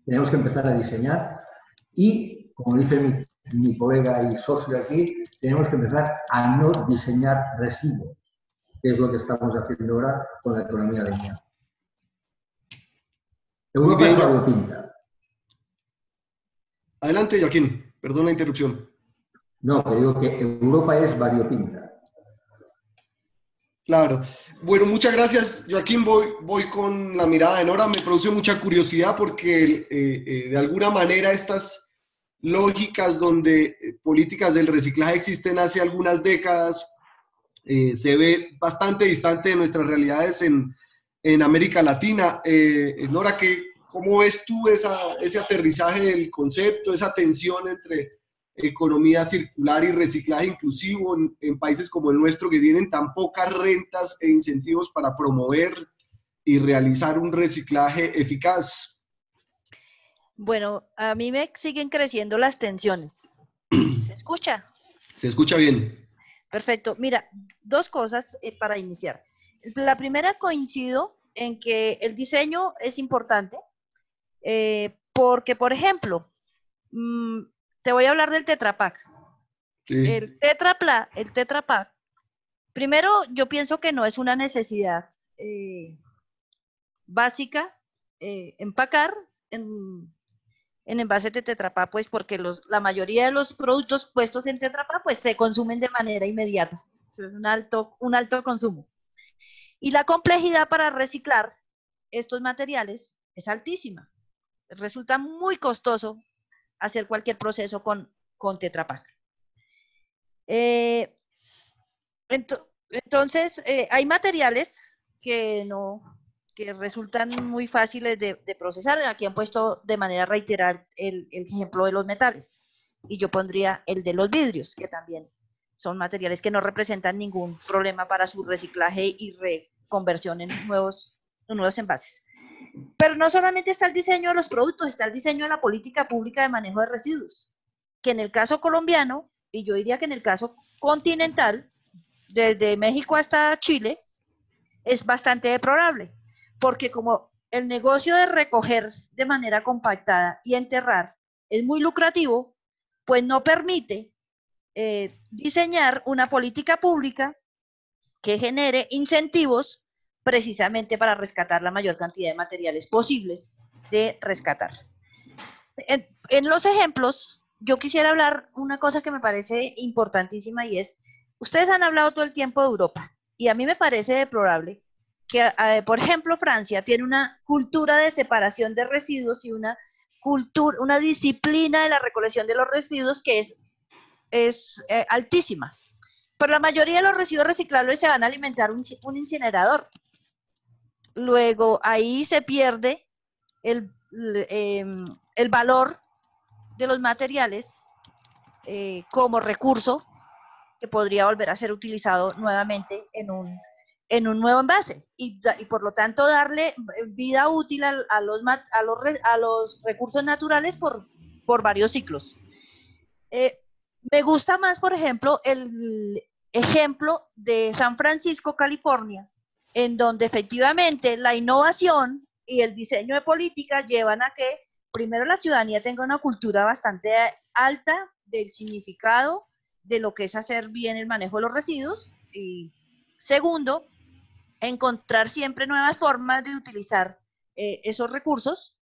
tenemos que empezar a diseñar y, como dice mi colega y socio aquí, tenemos que empezar a no diseñar residuos, que es lo que estamos haciendo ahora con la economía lineal. Europa es variopinta. Adelante, Joaquín. Perdón la interrupción. No, te digo que Europa es variopinta. Claro. Bueno, muchas gracias, Joaquín. Voy con la mirada de Nora. Me produce mucha curiosidad porque de alguna manera estas lógicas donde políticas del reciclaje existen hace algunas décadas se ve bastante distante de nuestras realidades en América Latina. Nora, ¿cómo ves tú ese aterrizaje del concepto, esa tensión entre economía circular y reciclaje inclusivo en países como el nuestro, que tienen tan pocas rentas e incentivos para promover y realizar un reciclaje eficaz? Bueno, a mí me siguen creciendo las tensiones. ¿Se escucha? Se escucha bien. Perfecto. Mira, dos cosas para iniciar. La primera, coincido en que el diseño es importante porque, por ejemplo, te voy a hablar del Tetra Pak. Sí. El Tetra Pak, primero, yo pienso que no es una necesidad básica empacar en envases de Tetra Pak, pues porque la mayoría de los productos puestos en Tetra Pak pues se consumen de manera inmediata. Es un alto consumo. Y la complejidad para reciclar estos materiales es altísima. Resulta muy costoso hacer cualquier proceso con Tetra Pak. Entonces, hay materiales que resultan muy fáciles de procesar. Aquí han puesto de manera reiterada el ejemplo de los metales. Y yo pondría el de los vidrios, que también son materiales que no representan ningún problema para su reciclaje y reconversión en nuevos envases. Pero no solamente está el diseño de los productos, está el diseño de la política pública de manejo de residuos, que en el caso colombiano, y yo diría que en el caso continental, desde México hasta Chile, es bastante deplorable, porque como el negocio de recoger de manera compactada y enterrar es muy lucrativo, pues no permite diseñar una política pública que genere incentivos precisamente para rescatar la mayor cantidad de materiales posibles de rescatar. En los ejemplos, yo quisiera hablar una cosa que me parece importantísima y es, ustedes han hablado todo el tiempo de Europa y a mí me parece deplorable que, por ejemplo, Francia tiene una cultura de separación de residuos y una disciplina de la recolección de los residuos que es altísima. Pero la mayoría de los residuos reciclables se van a alimentar un incinerador. Luego ahí se pierde el valor de los materiales como recurso que podría volver a ser utilizado nuevamente en un nuevo envase y por lo tanto darle vida útil a los recursos naturales por varios ciclos. Me gusta más, por ejemplo, el ejemplo de San Francisco, California, en donde efectivamente la innovación y el diseño de políticas llevan a que primero la ciudadanía tenga una cultura bastante alta del significado de lo que es hacer bien el manejo de los residuos y segundo, encontrar siempre nuevas formas de utilizar esos recursos.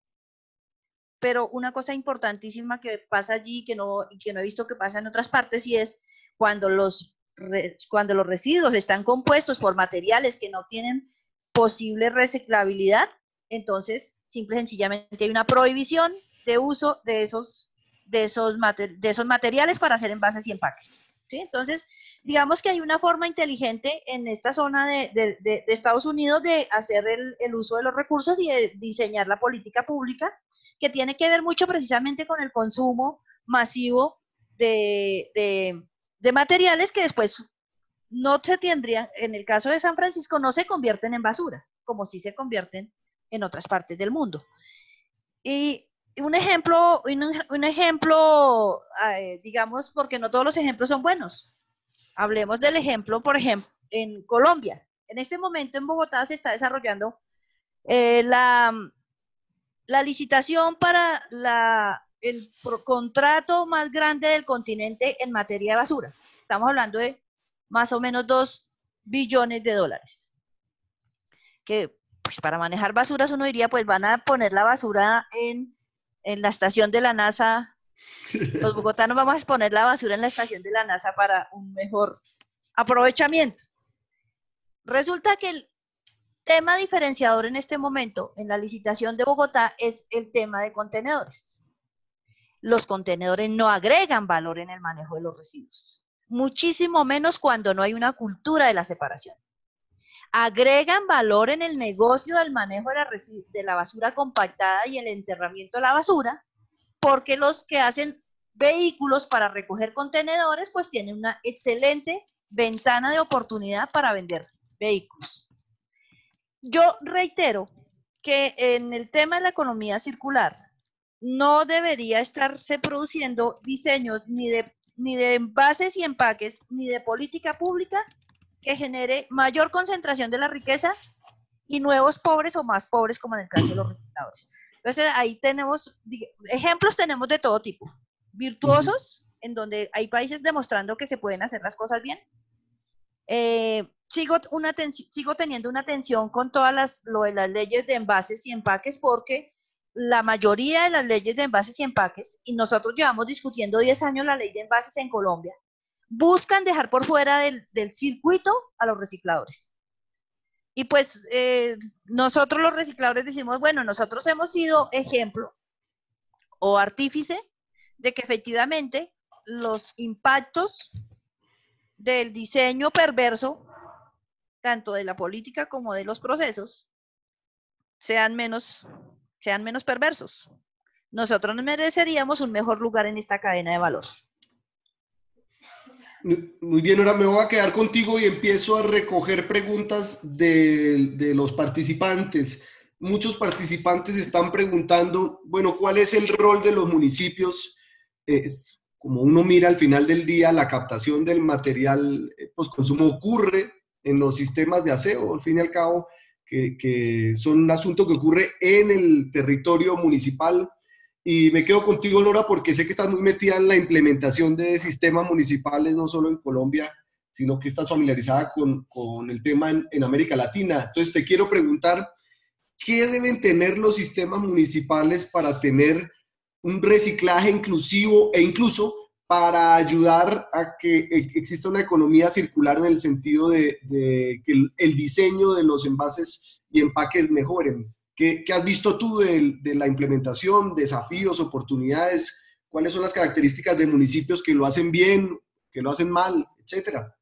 Pero una cosa importantísima que pasa allí que no he visto que pasa en otras partes y es cuando los residuos están compuestos por materiales que no tienen posible reciclabilidad, entonces simple y sencillamente hay una prohibición de uso de esos materiales para hacer envases y empaques, ¿sí? Entonces, digamos que hay una forma inteligente en esta zona de Estados Unidos de hacer el uso de los recursos y de diseñar la política pública que tiene que ver mucho precisamente con el consumo masivo de materiales que después no se tendrían, en el caso de San Francisco, no se convierten en basura, como sí se convierten en otras partes del mundo. Y un ejemplo, digamos, porque no todos los ejemplos son buenos. Hablemos del ejemplo, por ejemplo, en Colombia. En este momento en Bogotá se está desarrollando la licitación para el contrato más grande del continente en materia de basuras. Estamos hablando de más o menos $2 billones. Que pues, para manejar basuras uno diría, pues van a poner la basura en la estación de la NASA. Los bogotanos vamos a poner la basura en la estación de la NASA para un mejor aprovechamiento. Resulta que el tema diferenciador en este momento en la licitación de Bogotá es el tema de contenedores. Los contenedores no agregan valor en el manejo de los residuos, muchísimo menos cuando no hay una cultura de la separación. Agregan valor en el negocio del manejo de la basura compactada y el enterramiento de la basura, porque los que hacen vehículos para recoger contenedores, pues tienen una excelente ventana de oportunidad para vender vehículos. Yo reitero que en el tema de la economía circular no debería estarse produciendo diseños ni de envases y empaques, ni de política pública que genere mayor concentración de la riqueza y nuevos pobres o más pobres, como en el caso de los recicladores. Entonces ahí tenemos, ejemplos tenemos de todo tipo, virtuosos, en donde hay países demostrando que se pueden hacer las cosas bien. Sigo teniendo una tensión con todas lo de las leyes de envases y empaques porque la mayoría de las leyes de envases y empaques, y nosotros llevamos discutiendo 10 años la ley de envases en Colombia, buscan dejar por fuera del circuito a los recicladores. Y pues nosotros los recicladores decimos, bueno, nosotros hemos sido ejemplo o artífice de que efectivamente los impactos del diseño perverso, tanto de la política como de los procesos, sean menos perversos. Nosotros nos mereceríamos un mejor lugar en esta cadena de valor. Muy bien, ahora me voy a quedar contigo y empiezo a recoger preguntas de los participantes. Muchos participantes están preguntando, bueno, ¿cuál es el rol de los municipios? Como uno mira al final del día, la captación del material consumo ocurre en los sistemas de aseo, al fin y al cabo, que son un asunto que ocurre en el territorio municipal. Y me quedo contigo, Nora, porque sé que estás muy metida en la implementación de sistemas municipales, no solo en Colombia, sino que estás familiarizada con el tema en América Latina. Entonces, te quiero preguntar, ¿qué deben tener los sistemas municipales para tener un reciclaje inclusivo e incluso para ayudar a que exista una economía circular en el sentido de que el diseño de los envases y empaques mejoren? ¿Qué has visto tú de la implementación, desafíos, oportunidades? ¿Cuáles son las características de municipios que lo hacen bien, que lo hacen mal, etcétera?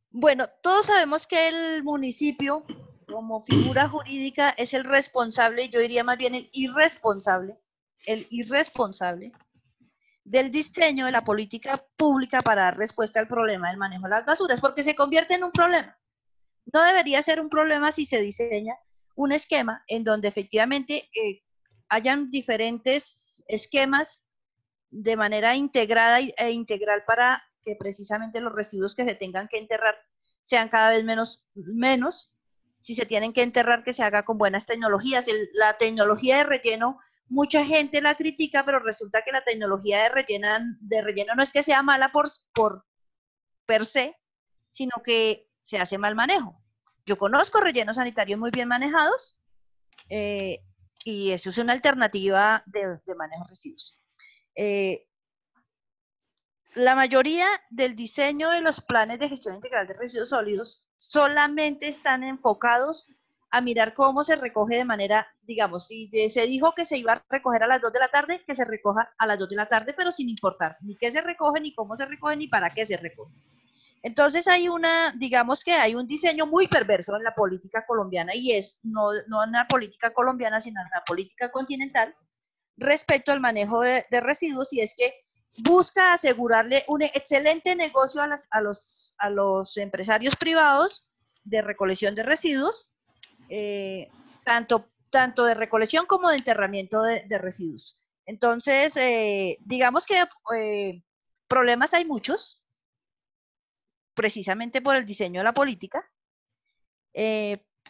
Bueno, todos sabemos que el municipio, como figura jurídica, es el responsable, yo diría más bien el irresponsable del diseño de la política pública para dar respuesta al problema del manejo de las basuras, porque se convierte en un problema. No debería ser un problema si se diseña un esquema en donde efectivamente hayan diferentes esquemas de manera integrada e integral para que precisamente los residuos que se tengan que enterrar sean cada vez menos. Si se tienen que enterrar, que se haga con buenas tecnologías. La tecnología de relleno, mucha gente la critica, pero resulta que la tecnología de relleno no es que sea mala por per se, sino que se hace mal manejo. Yo conozco rellenos sanitarios muy bien manejados y eso es una alternativa de manejo de residuos. La mayoría del diseño de los planes de gestión integral de residuos sólidos solamente están enfocados a mirar cómo se recoge de manera, digamos, si se dijo que se iba a recoger a las 2 de la tarde, que se recoja a las 2 de la tarde, pero sin importar ni qué se recoge, ni cómo se recoge, ni para qué se recoge. Entonces digamos que hay un diseño muy perverso en la política colombiana y es no en la política colombiana, sino en la política continental respecto al manejo de residuos, y es que busca asegurarle un excelente negocio a los empresarios privados de recolección de residuos, tanto de recolección como de enterramiento de residuos. Entonces, digamos que problemas hay muchos, precisamente por el diseño de la política.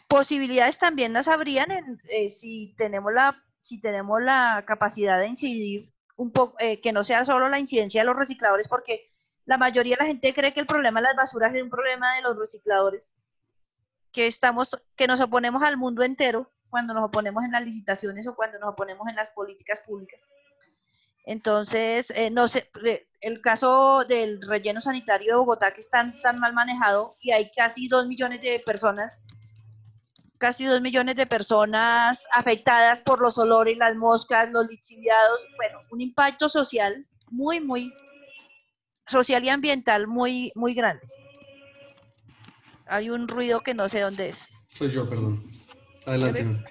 Posibilidades también las habrían si tenemos la capacidad de incidir un poco, que no sea solo la incidencia de los recicladores, porque la mayoría de la gente cree que el problema de las basuras es un problema de los recicladores, que nos oponemos al mundo entero cuando nos oponemos en las licitaciones o cuando nos oponemos en las políticas públicas. Entonces, no sé, el caso del relleno sanitario de Bogotá, que es tan mal manejado, y hay casi 2 millones de personas afectadas por los olores, las moscas, los lixiviados, bueno, un impacto social muy social y ambiental muy grande. Hay un ruido que no sé dónde es. Soy yo, perdón. Adelante.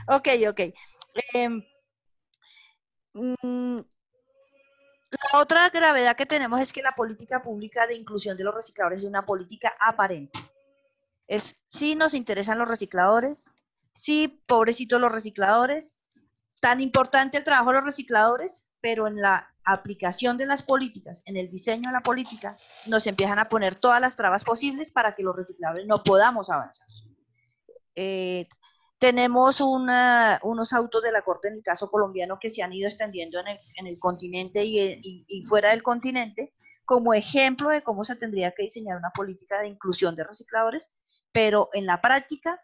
Ok. La otra gravedad que tenemos es que la política pública de inclusión de los recicladores es una política aparente. Sí nos interesan los recicladores, sí, pobrecitos los recicladores, tan importante el trabajo de los recicladores, pero en la aplicación de las políticas, en el diseño de la política, nos empiezan a poner todas las trabas posibles para que los recicladores no podamos avanzar. Tenemos unos autos de la Corte en el caso colombiano que se han ido extendiendo en el continente y fuera del continente como ejemplo de cómo se tendría que diseñar una política de inclusión de recicladores, pero en la práctica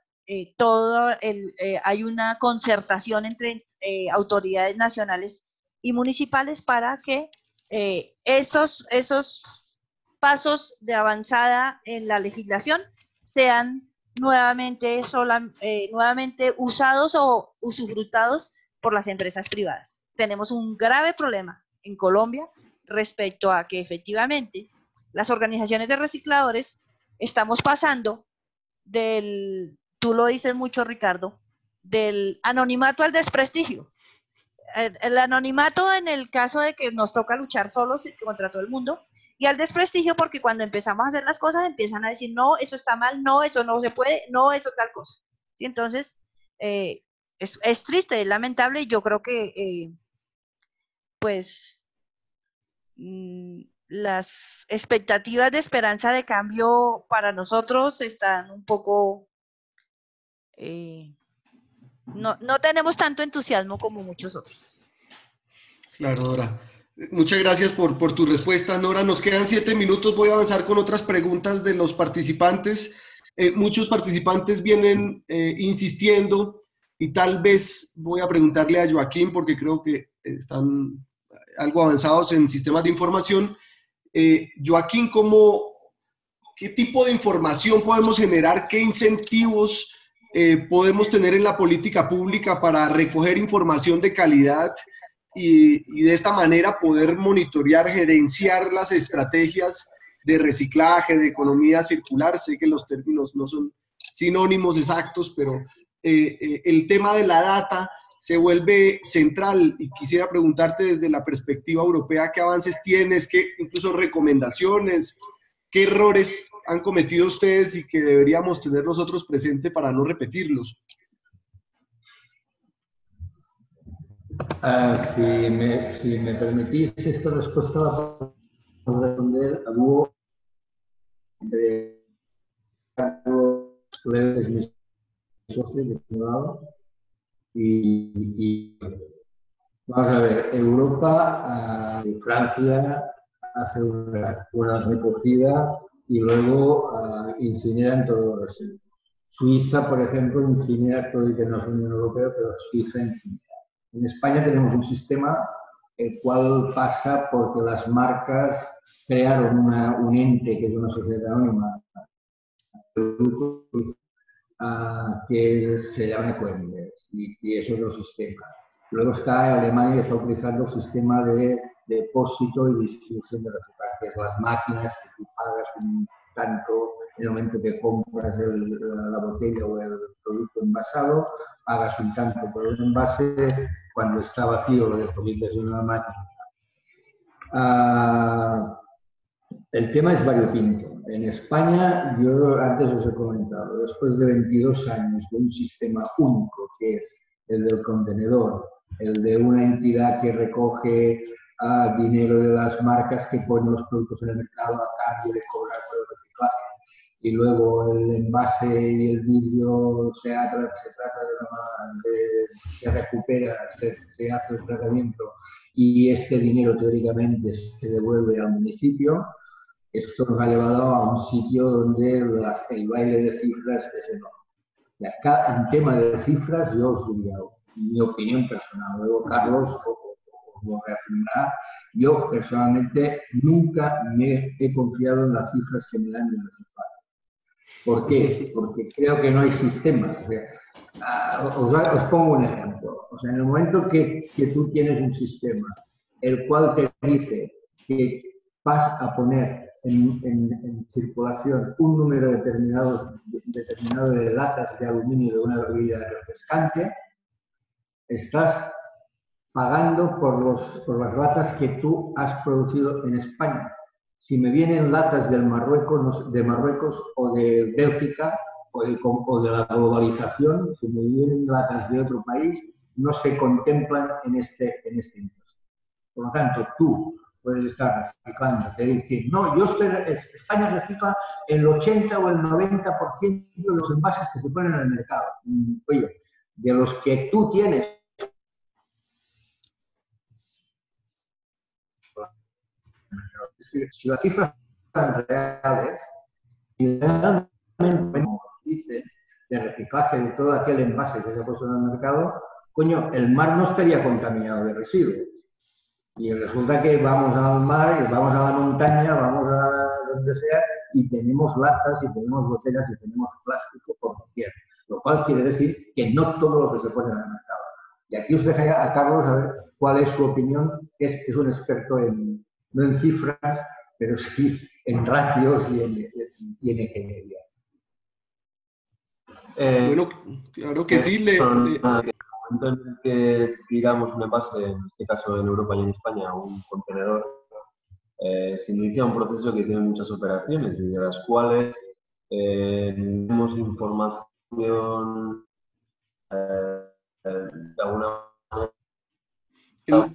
hay una concertación entre autoridades nacionales y municipales para que esos pasos de avanzada en la legislación sean nuevamente usados o usufructados por las empresas privadas. Tenemos un grave problema en Colombia respecto a que efectivamente las organizaciones de recicladores estamos pasando del, tú lo dices mucho, Ricardo, del anonimato al desprestigio. El anonimato en el caso de que nos toca luchar solos contra todo el mundo, y al desprestigio porque cuando empezamos a hacer las cosas empiezan a decir, no, eso está mal, no, eso no se puede, no, eso tal cosa. ¿Sí? Entonces, es triste, es lamentable, y yo creo que, pues, las expectativas de esperanza de cambio para nosotros están un poco... no tenemos tanto entusiasmo como muchos otros. Claro, Nora. Muchas gracias por tu respuesta, Nora. Nos quedan 7 minutos. Voy a avanzar con otras preguntas de los participantes. Muchos participantes vienen insistiendo y tal vez voy a preguntarle a Joaquín porque creo que están algo avanzados en sistemas de información. Joaquín, ¿qué tipo de información podemos generar? ¿Qué incentivos podemos tener en la política pública para recoger información de calidad y de esta manera poder monitorear, gerenciar las estrategias de reciclaje, de economía circular? Sé que los términos no son sinónimos exactos, pero el tema de la data se vuelve central y quisiera preguntarte desde la perspectiva europea qué avances tienes, qué incluso recomendaciones, qué errores han cometido ustedes y que deberíamos tener nosotros presente para no repetirlos. Si me permitís, esta respuesta la puedo responder a dúo entre Carlos, mis socios de este lado, y vamos a ver, Europa, Francia hace una recogida y luego incineran todos los residuos. Suiza, por ejemplo, incinera todo el que no es Unión Europea, pero Suiza incinera. En España tenemos un sistema el cual pasa porque las marcas crearon un ente que es una sociedad anónima que se llama Ecoembes, y eso es el sistema. Luego está Alemania, que está utilizando el sistema de depósito y distribución de reciclaje, que es las máquinas que tú pagas un tanto en el momento que compras la botella o el producto envasado, pagas un tanto por el envase, cuando está vacío lo depositas en una máquina. El tema es variopinto. En España, yo antes os he comentado, después de 22 años de un sistema único, que es el del contenedor, el de una entidad que recoge dinero de las marcas que ponen los productos en el mercado a cambio de cobrar por el reciclaje, y luego el envase y el vidrio se recupera, se hace el tratamiento y este dinero teóricamente se devuelve al municipio. Esto nos ha llevado a un sitio donde el baile de cifras es enorme. Acá, en tema de cifras, yo os diría mi opinión personal. Luego Carlos os lo reafirmará. Yo personalmente nunca me he confiado en las cifras que me dan de reciclaje. ¿Por qué? Porque creo que no hay sistemas. O sea, os pongo un ejemplo. O sea, en el momento que tú tienes un sistema el cual te dice que vas a poner en circulación un número determinado de latas de aluminio de una bebida refrescante, estás pagando por las latas que tú has producido en España. Si me vienen latas de Marruecos o de Bélgica o de la globalización, si me vienen latas de otro país, no se contemplan en este impuesto. Por lo tanto, tú puedes estar reciclando, te dicen, no, España recicla el 80 o el 90% de los envases que se ponen en el mercado. Oye, de los que tú tienes, si las cifras son reales, si realmente dicen de reciclaje de todo aquel envase que se ha puesto en el mercado, coño, el mar no estaría contaminado de residuos. Y resulta que vamos al mar, vamos a la montaña, vamos a donde sea, y tenemos latas, y tenemos botellas, y tenemos plástico por doquier. Lo cual quiere decir que no todo lo que se pone en el mercado Y aquí os dejaré a Carlos a ver cuál es su opinión, que es un experto no en cifras, pero sí en ratios y en ingeniería. Bueno, claro que sí. En el momento en el que tiramos un envase, en este caso en Europa y en España, un contenedor, se inicia un proceso que tiene muchas operaciones y de las cuales tenemos información de alguna manera.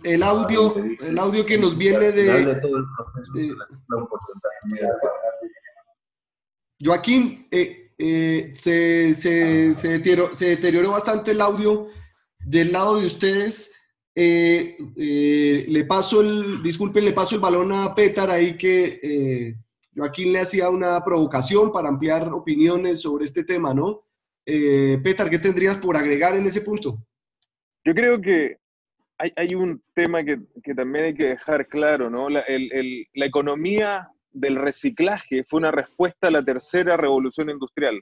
El audio que nos viene de todo el proceso un porcentaje. Joaquín, se deterioró bastante el audio del lado de ustedes. Disculpen, le paso el balón a Petar ahí que Joaquín le hacía una provocación para ampliar opiniones sobre este tema, ¿no? Petar, ¿qué tendrías por agregar en ese punto? Yo creo que hay un tema que también hay que dejar claro, ¿no? La economía del reciclaje fue una respuesta a la tercera revolución industrial.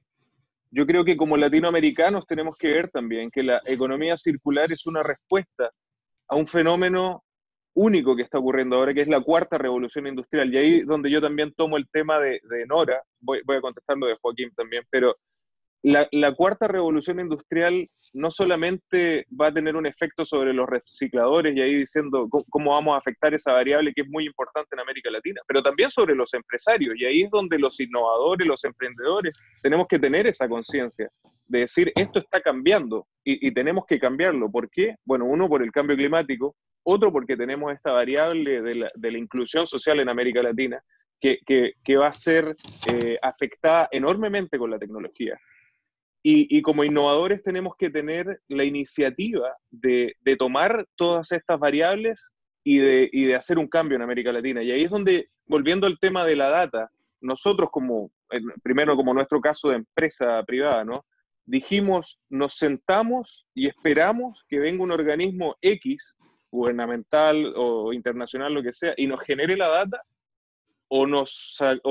Yo creo que como latinoamericanos tenemos que ver también que la economía circular es una respuesta a un fenómeno único que está ocurriendo ahora, que es la cuarta revolución industrial. Y ahí donde yo también tomo el tema de Nora, voy a contestar lo de Joaquín también, pero la cuarta revolución industrial no solamente va a tener un efecto sobre los recicladores y ahí diciendo cómo vamos a afectar esa variable que es muy importante en América Latina, pero también sobre los empresarios, y ahí es donde los innovadores, los emprendedores, tenemos que tener esa conciencia de decir esto está cambiando y tenemos que cambiarlo. ¿Por qué? Bueno, uno por el cambio climático, otro porque tenemos esta variable de la inclusión social en América Latina que va a ser afectada enormemente con la tecnología. Y como innovadores tenemos que tener la iniciativa de tomar todas estas variables y de hacer un cambio en América Latina. Y ahí es donde, volviendo al tema de la data, nosotros primero como nuestro caso de empresa privada, ¿no? Dijimos, nos sentamos y esperamos que venga un organismo X, gubernamental o internacional, lo que sea, y nos genere la data, o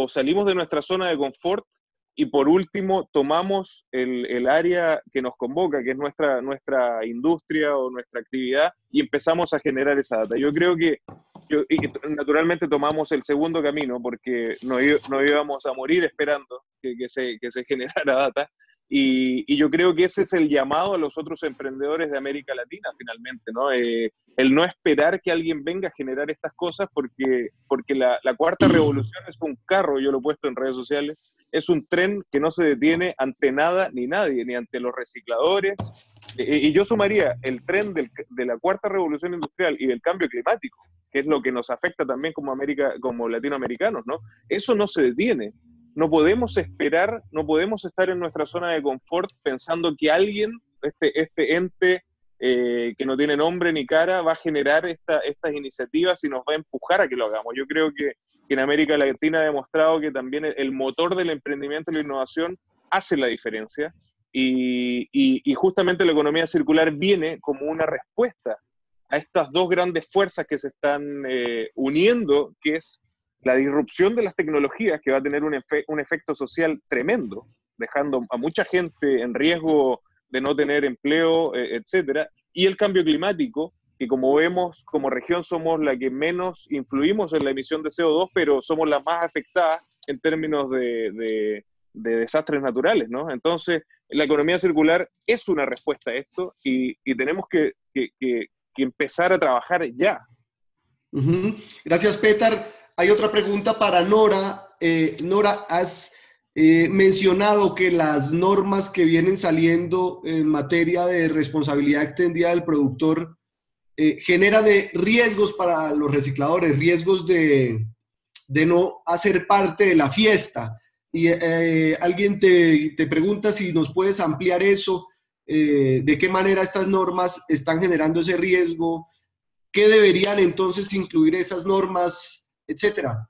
salimos de nuestra zona de confort y por último tomamos el área que nos convoca, que es nuestra industria o nuestra actividad, y empezamos a generar esa data. Yo creo que y naturalmente tomamos el segundo camino porque no íbamos a morir esperando que se generara data. Y yo creo que ese es el llamado a los otros emprendedores de América Latina, finalmente, ¿no? El no esperar que alguien venga a generar estas cosas porque la cuarta revolución es un carro, yo lo he puesto en redes sociales, es un tren que no se detiene ante nada ni nadie, ni ante los recicladores. Y yo sumaría el tren de la cuarta revolución industrial y del cambio climático, que es lo que nos afecta también como latinoamericanos, ¿no? Eso no se detiene. No podemos esperar, no podemos estar en nuestra zona de confort pensando que alguien, este ente que no tiene nombre ni cara, va a generar estas iniciativas y nos va a empujar a que lo hagamos. Yo creo que en América Latina ha demostrado que también el motor del emprendimiento y la innovación hace la diferencia y justamente la economía circular viene como una respuesta a estas dos grandes fuerzas que se están uniendo, que es la disrupción de las tecnologías, que va a tener un efecto social tremendo, dejando a mucha gente en riesgo de no tener empleo, etcétera, y el cambio climático, que como vemos, como región somos la que menos influimos en la emisión de CO2, pero somos las más afectadas en términos de desastres naturales, ¿no? Entonces, la economía circular es una respuesta a esto y tenemos que empezar a trabajar ya. Gracias, Petar. Hay otra pregunta para Nora. Nora, has mencionado que las normas que vienen saliendo en materia de responsabilidad extendida del productor generan riesgos para los recicladores, riesgos de no hacer parte de la fiesta. Y alguien te pregunta si nos puedes ampliar eso, de qué manera estas normas están generando ese riesgo, qué deberían entonces incluir esas normas, etcétera.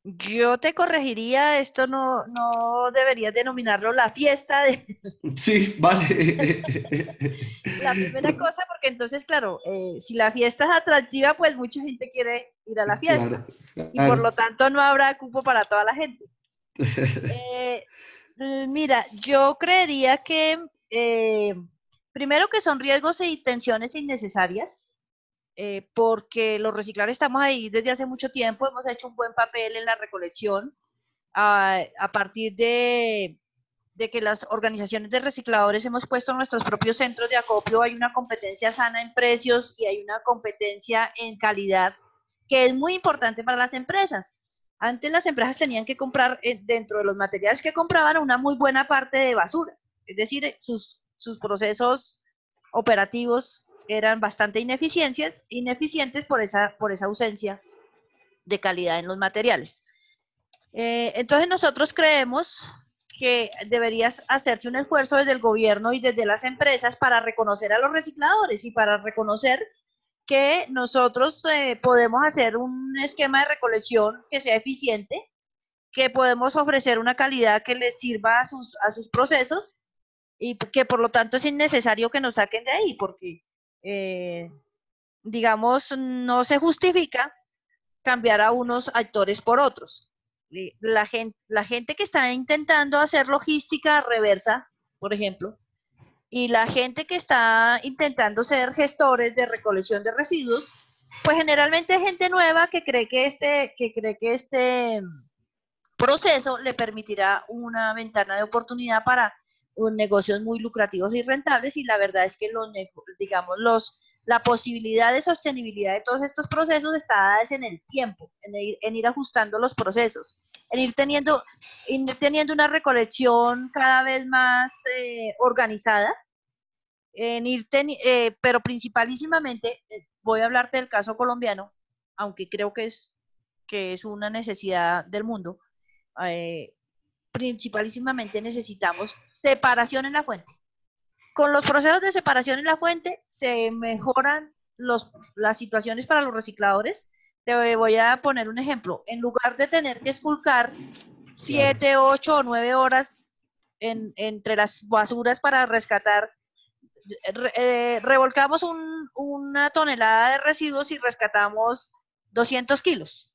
Yo te corregiría, esto no deberías denominarlo la fiesta de... Sí, vale. La primera cosa, porque entonces, claro, si la fiesta es atractiva, pues mucha gente quiere ir a la fiesta. Claro. Y por lo tanto no habrá cupo para toda la gente. Mira, yo creería que Primero que son riesgos y tensiones innecesarias, porque los recicladores estamos ahí desde hace mucho tiempo, hemos hecho un buen papel en la recolección, a partir de que las organizaciones de recicladores hemos puesto nuestros propios centros de acopio, hay una competencia sana en precios y hay una competencia en calidad que es muy importante para las empresas. Antes las empresas tenían que comprar dentro de los materiales que compraban una muy buena parte de basura, es decir, sus procesos operativos eran bastante ineficientes por esa ausencia de calidad en los materiales. Entonces nosotros creemos que debería hacerse un esfuerzo desde el gobierno y desde las empresas para reconocer a los recicladores y para reconocer que nosotros podemos hacer un esquema de recolección que sea eficiente, que podemos ofrecer una calidad que les sirva a sus procesos y que por lo tanto es innecesario que nos saquen de ahí porque, digamos, no se justifica cambiar a unos actores por otros. La gente que está intentando hacer logística reversa, por ejemplo, y la gente que está intentando ser gestores de recolección de residuos, pues generalmente es gente nueva que cree que este proceso le permitirá una ventana de oportunidad para negocios muy lucrativos y rentables, y la verdad es que la posibilidad de sostenibilidad de todos estos procesos está dada en el tiempo, en ir ajustando los procesos, en ir teniendo una recolección cada vez más organizada, pero principalísimamente, voy a hablarte del caso colombiano, aunque creo que es una necesidad del mundo. Principalísimamente necesitamos separación en la fuente. Con los procesos de separación en la fuente se mejoran las situaciones para los recicladores. Te voy a poner un ejemplo. En lugar de tener que esculcar 7, 8 o 9 horas entre las basuras para rescatar, revolcamos una tonelada de residuos y rescatamos 200 kilos.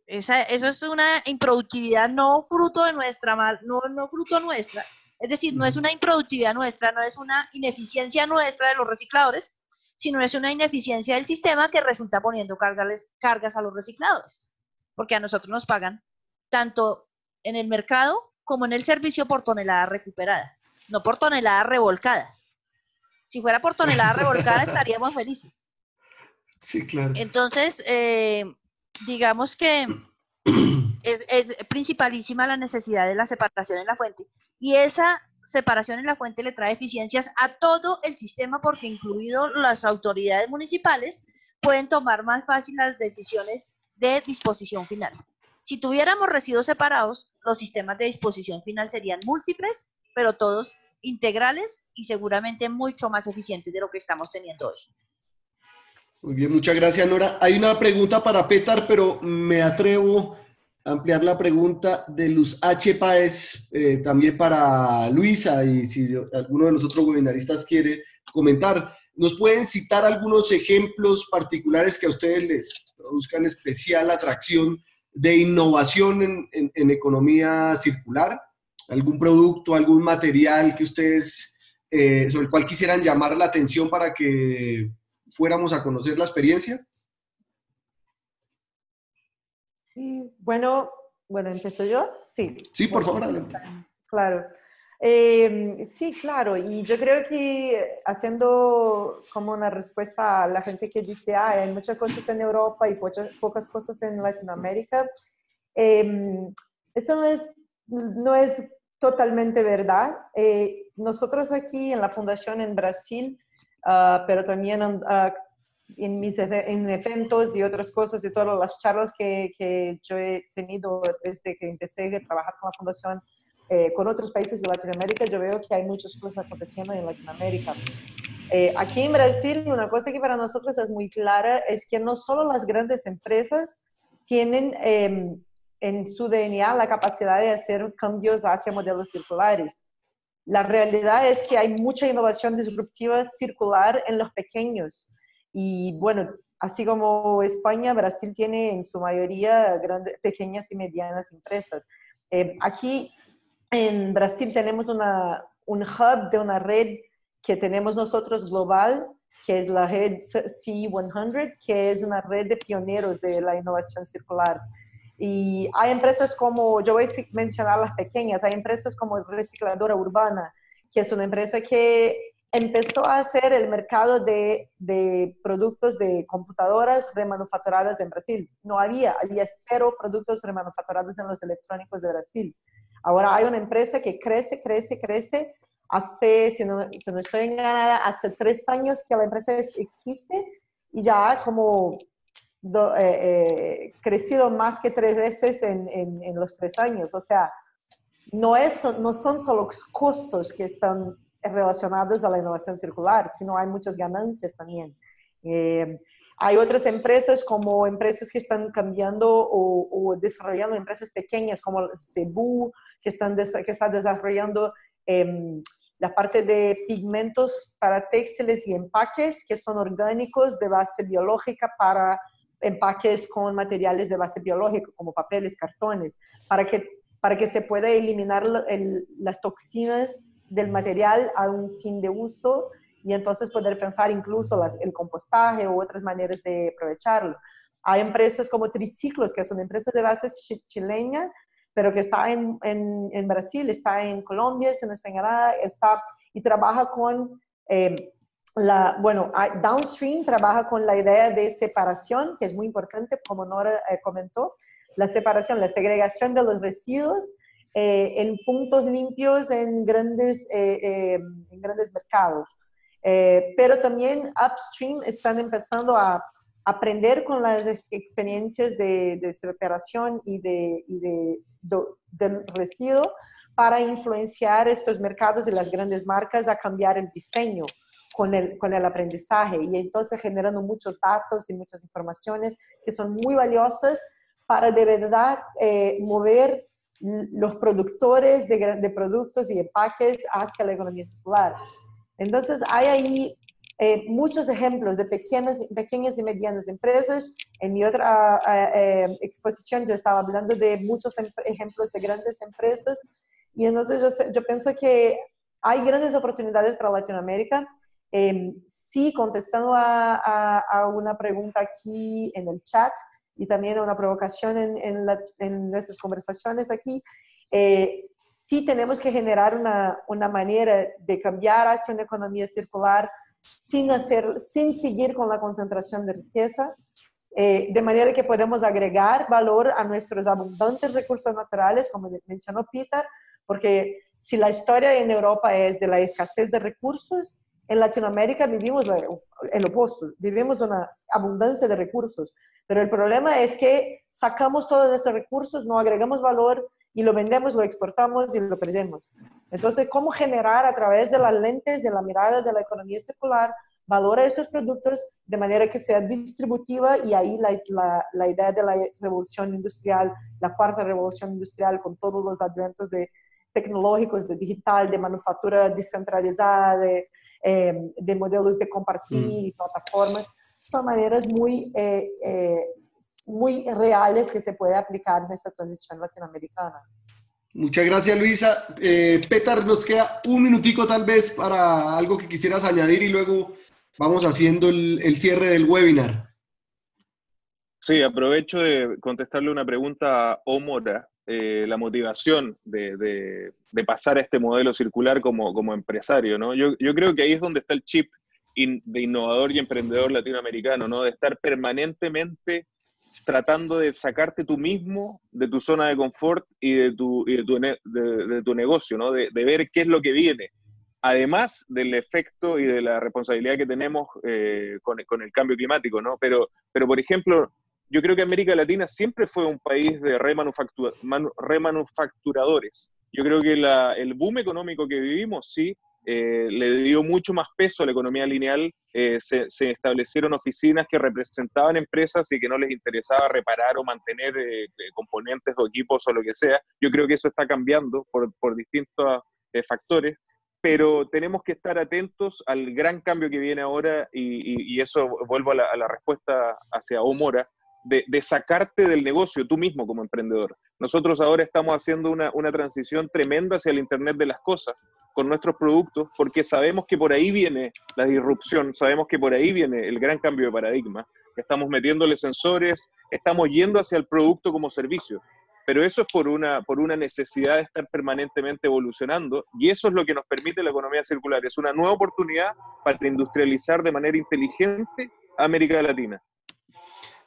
Eso es una improductividad no fruto de no fruto nuestra. Es decir, no es una improductividad nuestra, no es una ineficiencia nuestra de los recicladores, sino es una ineficiencia del sistema que resulta poniendo cargas a los recicladores. Porque a nosotros nos pagan tanto en el mercado como en el servicio por tonelada recuperada, no por tonelada revolcada. Si fuera por tonelada revolcada estaríamos felices. Sí, claro. Entonces, digamos que es principalísima la necesidad de la separación en la fuente, y esa separación en la fuente le trae eficiencias a todo el sistema porque incluido las autoridades municipales pueden tomar más fácil las decisiones de disposición final. Si tuviéramos residuos separados, los sistemas de disposición final serían múltiples, pero todos integrales y seguramente mucho más eficientes de lo que estamos teniendo hoy. Muy bien, muchas gracias, Nora. Hay una pregunta para Petar, pero me atrevo a ampliar la pregunta de Luz H. Páez, también para Luisa, y si alguno de los otros webinaristas quiere comentar. ¿Nos pueden citar algunos ejemplos particulares que a ustedes les produzcan especial atracción de innovación en economía circular? ¿Algún producto, algún material que ustedes, sobre el cual quisieran llamar la atención para que fuéramos a conocer la experiencia? Sí, bueno, ¿empiezo yo? Sí. Sí, por favor, bueno, adelante. Claro. Sí, claro, y yo creo que haciendo como una respuesta a la gente que dice, hay muchas cosas en Europa y pocas cosas en Latinoamérica, esto no es totalmente verdad. Nosotros aquí en la Fundación en Brasil, pero también en eventos y otras cosas y todas las charlas que yo he tenido desde que empecé a trabajar con la Fundación con otros países de Latinoamérica, yo veo que hay muchas cosas aconteciendo en Latinoamérica. Aquí en Brasil, una cosa que para nosotros es muy clara es que no solo las grandes empresas tienen en su DNA la capacidad de hacer cambios hacia modelos circulares. La realidad es que hay mucha innovación disruptiva circular en los pequeños. Y bueno, así como España, Brasil tiene en su mayoría pequeñas y medianas empresas. Aquí en Brasil tenemos un hub de una red que tenemos nosotros global, que es la red C100, que es una red de pioneros de la innovación circular. Y hay empresas como, yo voy a mencionar las pequeñas, hay empresas como Recicladora Urbana, que es una empresa que empezó a hacer el mercado de productos de computadoras remanufacturadas en Brasil. No había 0 productos remanufacturados en los electrónicos de Brasil. Ahora hay una empresa que crece. Hace, si no estoy engañada, hace 3 años que la empresa existe y ya ha como crecido más que 3 veces en los 3 años. O sea, no son solo los costos que están relacionados a la innovación circular, sino hay muchas ganancias también. Hay otras empresas como empresas que están cambiando o desarrollando empresas pequeñas como Cebu, que está desarrollando la parte de pigmentos para textiles y empaques que son orgánicos de base biológica para empaques con materiales de base biológica como papeles, cartones, para que se pueda eliminar las toxinas del material a un fin de uso y entonces poder pensar incluso el compostaje o otras maneras de aprovecharlo. Hay empresas como Triciclos, que es una empresa de base chilena, pero que está en Brasil, está en Colombia, si no está en Canadá, y trabaja con, Downstream trabaja con la idea de separación, que es muy importante, como Nora comentó, la separación, la segregación de los residuos en puntos limpios en grandes mercados. Pero también Upstream están empezando a aprender con las experiencias de separación y del residuo para influenciar estos mercados y las grandes marcas a cambiar el diseño con el aprendizaje y entonces generando muchos datos y muchas informaciones que son muy valiosas para de verdad mover los productores de productos y empaques hacia la economía circular. Entonces hay ahí muchos ejemplos de pequeñas y medianas empresas. En mi otra exposición yo estaba hablando de muchos ejemplos de grandes empresas y entonces yo pienso que hay grandes oportunidades para Latinoamérica. Sí, contestando a una pregunta aquí en el chat y también a una provocación en nuestras conversaciones aquí, sí tenemos que generar una manera de cambiar hacia una economía circular sin seguir con la concentración de riqueza, de manera que podemos agregar valor a nuestros abundantes recursos naturales, como mencionó Peter, porque si la historia en Europa es de la escasez de recursos, en Latinoamérica vivimos el opuesto, vivimos una abundancia de recursos, pero el problema es que sacamos todos estos recursos, no agregamos valor y lo vendemos, lo exportamos y lo perdemos. Entonces, ¿cómo generar a través de las lentes, de la mirada de la economía circular, valor a estos productos de manera que sea distributiva? Y ahí la idea de la revolución industrial, la cuarta revolución industrial, con todos los adventos tecnológicos, de digital, de manufactura descentralizada, de modelos de compartir y plataformas, son maneras muy reales que se puede aplicar en esta transición latinoamericana. Muchas gracias, Luisa. Petar, nos queda un minutico tal vez para algo que quisieras añadir y luego vamos haciendo el cierre del webinar. Sí, aprovecho de contestarle una pregunta a Omora, la motivación de pasar a este modelo circular como empresario, ¿no? Yo creo que ahí es donde está el chip de innovador y emprendedor latinoamericano, ¿no? De estar permanentemente tratando de sacarte tú mismo de tu zona de confort y de tu negocio, ¿no? De ver qué es lo que viene. Además del efecto y de la responsabilidad que tenemos con el cambio climático, ¿no? Pero, por ejemplo, yo creo que América Latina siempre fue un país de remanufacturadores. Yo creo que el boom económico que vivimos, sí, le dio mucho más peso a la economía lineal. Se establecieron oficinas que representaban empresas y que no les interesaba reparar o mantener componentes o equipos o lo que sea. Yo creo que eso está cambiando por distintos factores, pero tenemos que estar atentos al gran cambio que viene ahora y eso vuelvo a la respuesta hacia Omora, de sacarte del negocio tú mismo como emprendedor. Nosotros ahora estamos haciendo una transición tremenda hacia el Internet de las cosas, con nuestros productos, porque sabemos que por ahí viene la disrupción, sabemos que por ahí viene el gran cambio de paradigma. Estamos metiéndole sensores, estamos yendo hacia el producto como servicio, pero eso es por una necesidad de estar permanentemente evolucionando, y eso es lo que nos permite la economía circular. Es una nueva oportunidad para industrializar de manera inteligente América Latina.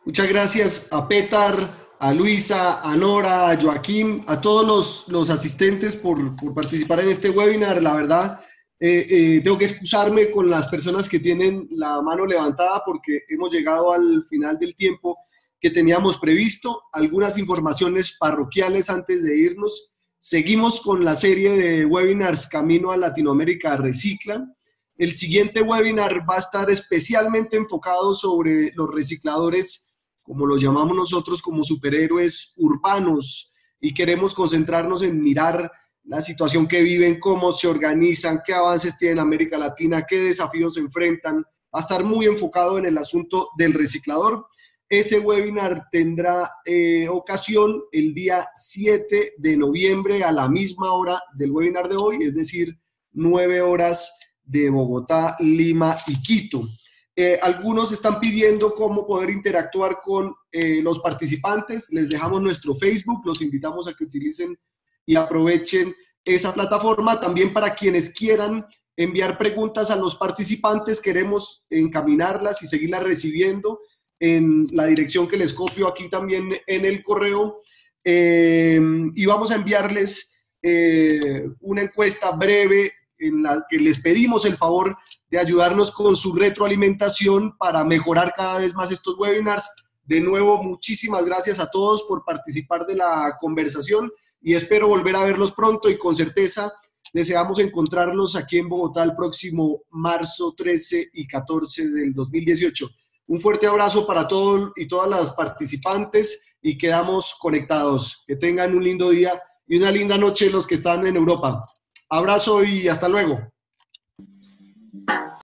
Muchas gracias a Petar, a Luisa, a Nora, a Joaquín, a todos los asistentes por participar en este webinar. La verdad, tengo que excusarme con las personas que tienen la mano levantada porque hemos llegado al final del tiempo que teníamos previsto. Algunas informaciones parroquiales antes de irnos. Seguimos con la serie de webinars Camino a Latinoamérica Recicla. El siguiente webinar va a estar especialmente enfocado sobre los recicladores, como lo llamamos nosotros, como superhéroes urbanos, y queremos concentrarnos en mirar la situación que viven, cómo se organizan, qué avances tiene América Latina, qué desafíos se enfrentan. Va a estar muy enfocado en el asunto del reciclador. Ese webinar tendrá ocasión el día 7 de noviembre a la misma hora del webinar de hoy, es decir, 9 horas de Bogotá, Lima y Quito. Algunos están pidiendo cómo poder interactuar con los participantes. Les dejamos nuestro Facebook, los invitamos a que utilicen y aprovechen esa plataforma. También para quienes quieran enviar preguntas a los participantes, queremos encaminarlas y seguirlas recibiendo en la dirección que les copio aquí también en el correo. Y vamos a enviarles una encuesta breve en la que les pedimos el favor de ayudarnos con su retroalimentación para mejorar cada vez más estos webinars. De nuevo, muchísimas gracias a todos por participar de la conversación y espero volver a verlos pronto, y con certeza deseamos encontrarlos aquí en Bogotá el próximo marzo 13 y 14 del 2018. Un fuerte abrazo para todos y todas las participantes y quedamos conectados. Que tengan un lindo día y una linda noche los que están en Europa. Abrazo y hasta luego.